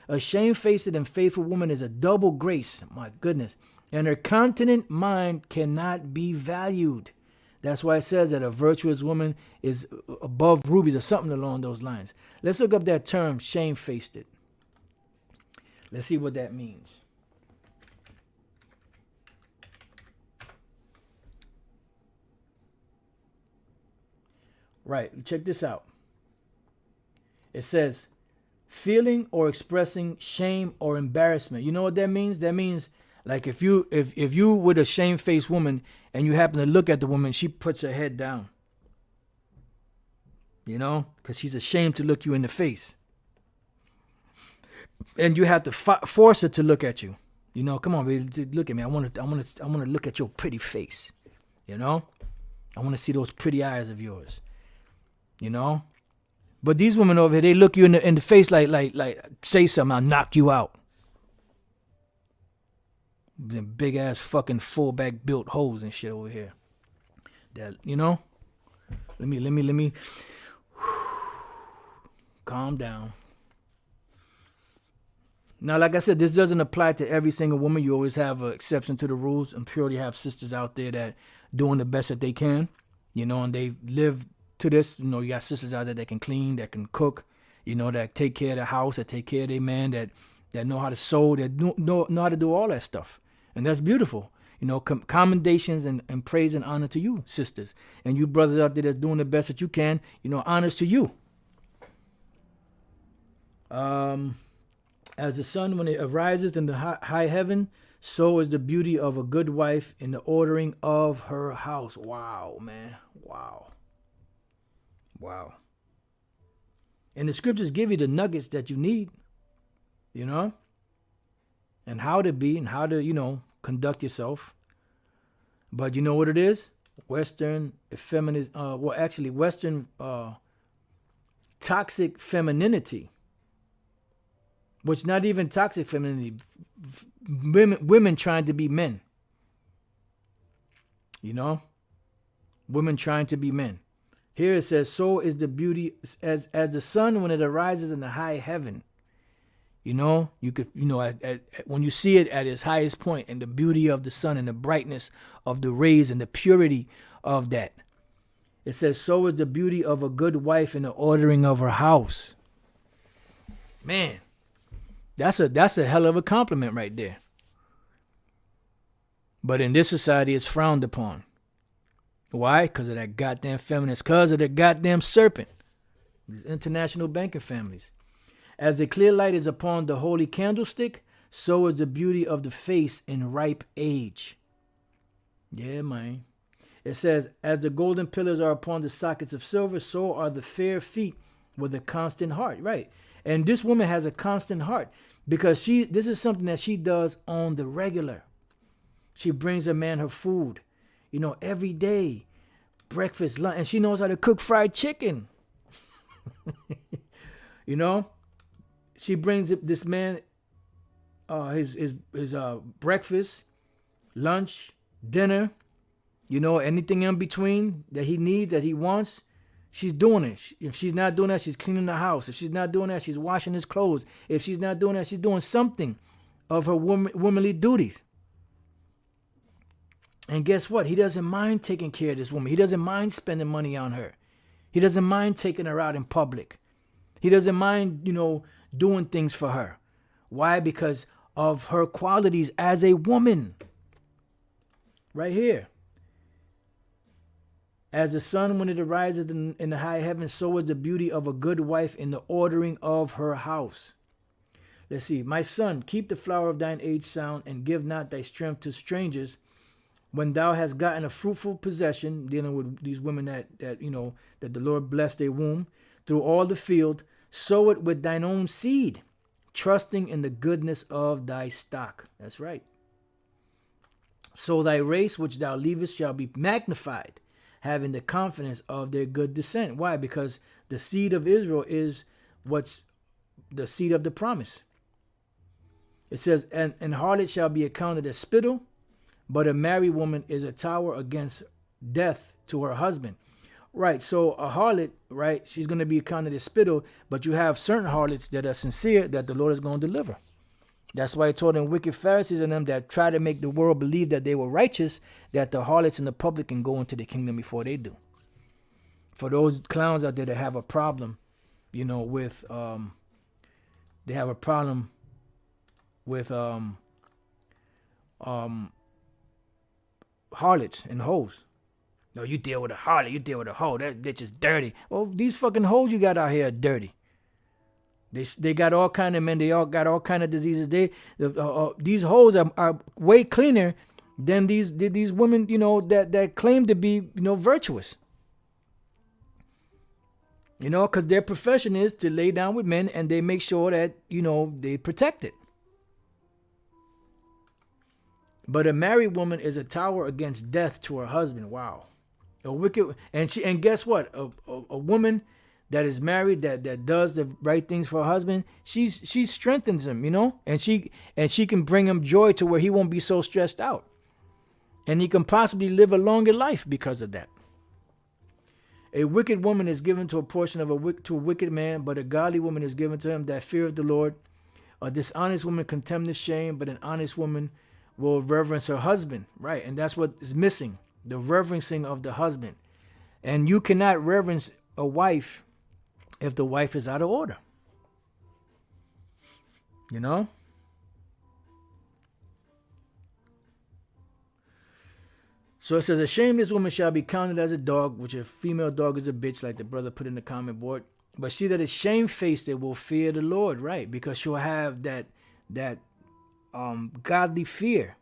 A shamefaced and faithful woman is a double grace. My goodness. And her continent mind cannot be valued. That's why it says that a virtuous woman is above rubies or something along those lines. Let's look up that term, shamefaced. Let's see what that means. Right, check this out. It says, feeling or expressing shame or embarrassment. You know what that means? That means, like, if you with a shamefaced woman and you happen to look at the woman, she puts her head down. Because she's ashamed to look you in the face. And you have to force her to look at you. Come on, baby, look at me. I want to look at your pretty face. I want to see those pretty eyes of yours. But these women over here, they look you in the face like say something, I'll knock you out. Them big ass fucking fullback built hoes and shit over here. That Let me calm down. Now, like I said, this doesn't apply to every single woman. You always have an exception to the rules. I'm sure you have sisters out there that doing the best that they can, and they live to this. You got sisters out there that can clean, that can cook, that take care of the house, that take care of their man, that know how to sew, that know how to do all that stuff. And that's beautiful. Commendations and praise and honor to you, sisters. And you brothers out there that's doing the best that you can, honors to you. As the sun, when it arises in the high heaven, so is the beauty of a good wife in the ordering of her house. Wow, man. Wow. And the scriptures give you the nuggets that you need, and how to be and how to, conduct yourself. But you know what it is? Western Western toxic femininity. Which not even toxic femininity. Women trying to be men. Women trying to be men. Here it says, so is the beauty as the sun when it arises in the high heaven. You know, you could, when you see it at its highest point, and the beauty of the sun and the brightness of the rays and the purity of that. It says, so is the beauty of a good wife in the ordering of her house. Man, that's a hell of a compliment right there. But in this society, it's frowned upon. Why? Because of that goddamn feminist, because of the goddamn serpent. These international banking families. As the clear light is upon the holy candlestick, so is the beauty of the face in ripe age. Yeah, man. It says, as the golden pillars are upon the sockets of silver, so are the fair feet with a constant heart. Right. And this woman has a constant heart because this is something that she does on the regular. She brings a man her food, every day, breakfast, lunch, and she knows how to cook fried chicken. She brings this man his breakfast, lunch, dinner, anything in between that he needs, that he wants. She's doing it. If she's not doing that, she's cleaning the house. If she's not doing that, she's washing his clothes. If she's not doing that, she's doing something of her womanly duties. And guess what? He doesn't mind taking care of this woman. He doesn't mind spending money on her. He doesn't mind taking her out in public. He doesn't mind, doing things for her. Why? Because of her qualities as a woman. Right here. As the sun when it arises in the high heavens, so is the beauty of a good wife in the ordering of her house. Let's see. My son, keep the flower of thine age sound, and give not thy strength to strangers. When thou hast gotten a fruitful possession, dealing with these women that the Lord blessed their womb, through all the field, sow it with thine own seed, trusting in the goodness of thy stock. That's right. So thy race which thou leavest shall be magnified, having the confidence of their good descent. Why? Because the seed of Israel is what's the seed of the promise. It says, and harlot shall be accounted as spittle, but a married woman is a tower against death to her husband. Right, so a harlot, right, she's going to be accounted as spittle, but you have certain harlots that are sincere that the Lord is going to deliver. That's why he told them wicked Pharisees and them that try to make the world believe that they were righteous, that the harlots and the public can go into the kingdom before they do. For those clowns out there that have a problem, with, they have a problem with harlots and hoes. No, you deal with a harlot, you deal with a hoe. That bitch is dirty. Well, these fucking hoes you got out here are dirty. They got all kind of men. They all got all kind of diseases. These hoes are way cleaner than these women, that claim to be, virtuous. Because their profession is to lay down with men, and they make sure that, they protect it. But a married woman is a tower against death to her husband. Wow. A wicked, and guess what? A woman that is married, that does the right things for her husband, she strengthens him, and she can bring him joy to where he won't be so stressed out. And he can possibly live a longer life because of that. A wicked woman is given to a portion of to a wicked man, but a godly woman is given to him that fear of the Lord. A dishonest woman contemns shame, but an honest woman will reverence her husband. Right, and that's what is missing, the reverencing of the husband. And you cannot reverence a wife if the wife is out of order. So it says, a shameless woman shall be counted as a dog, which a female dog is a bitch, like the brother put in the comment board. But she that is shamefaced, it will fear the Lord, right? Because she'll have that godly fear.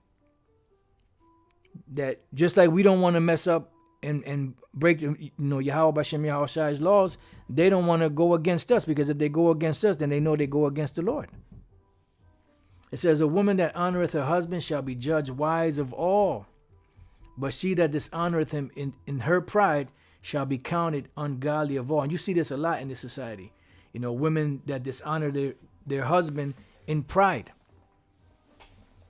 That just like we don't want to mess up and break, Yahweh Bashem Yahweh Shai's laws, they don't want to go against us, because if they go against us, then they know they go against the Lord. It says, a woman that honoreth her husband shall be judged wise of all, but she that dishonoreth him in her pride shall be counted ungodly of all. And you see this a lot in this society. Women that dishonor their husband in pride.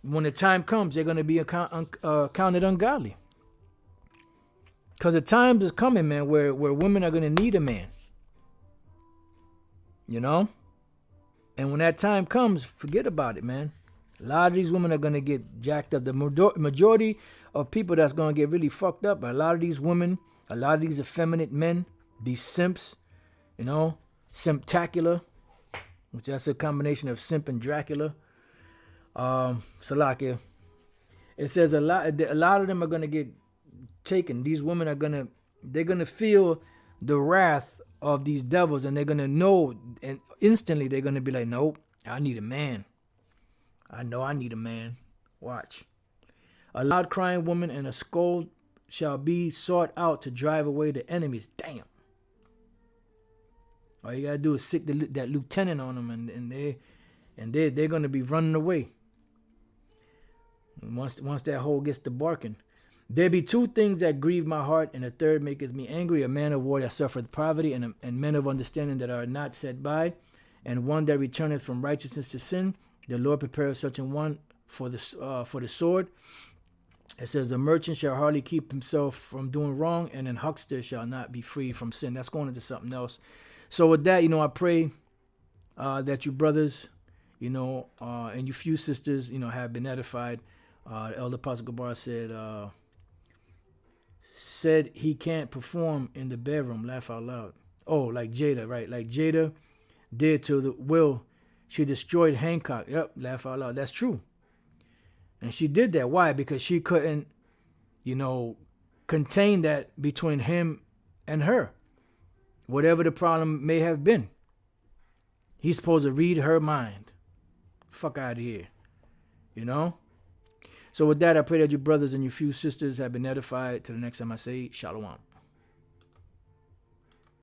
When the time comes, they're going to be counted ungodly. Because the times is coming, man, where women are going to need a man. And And when that time comes, forget about it, man. A lot of these women are going to get jacked up. The majority of people that's going to get really fucked up are a lot of these women, a lot of these effeminate men, these simps, you know, simptacular, which that's a combination of simp and Dracula. Salakia. It says a lot of them are going to get taken. These women they're going to feel the wrath of these devils, and they're going to know, and instantly they're going to be like, nope, I need a man. I know I need a man. Watch. A loud crying woman and a scold shall be sought out to drive away the enemies. Damn. All you got to do is sick that lieutenant on them, and they're going to be running away. And once that hole gets to barking. There be two things that grieve my heart, and a third maketh me angry, a man of war that suffereth poverty, and men of understanding that are not set by, and one that returneth from righteousness to sin. The Lord prepareth such an one for the sword. It says, the merchant shall hardly keep himself from doing wrong, and an huckster shall not be free from sin. That's going into something else. So with that, I pray that you brothers, and you few sisters, have been edified. Elder Apostle Gabar said he can't perform in the bedroom. Laugh out loud. Oh, like Jada, right? Like Jada did to the Will. She destroyed Hancock. Yep, laugh out loud. That's true. And she did that. Why? Because she couldn't, contain that between him and her. Whatever the problem may have been. He's supposed to read her mind. Fuck out of here. So with that, I pray that you brothers and your few sisters have been edified. Till the next time I say, Shalom.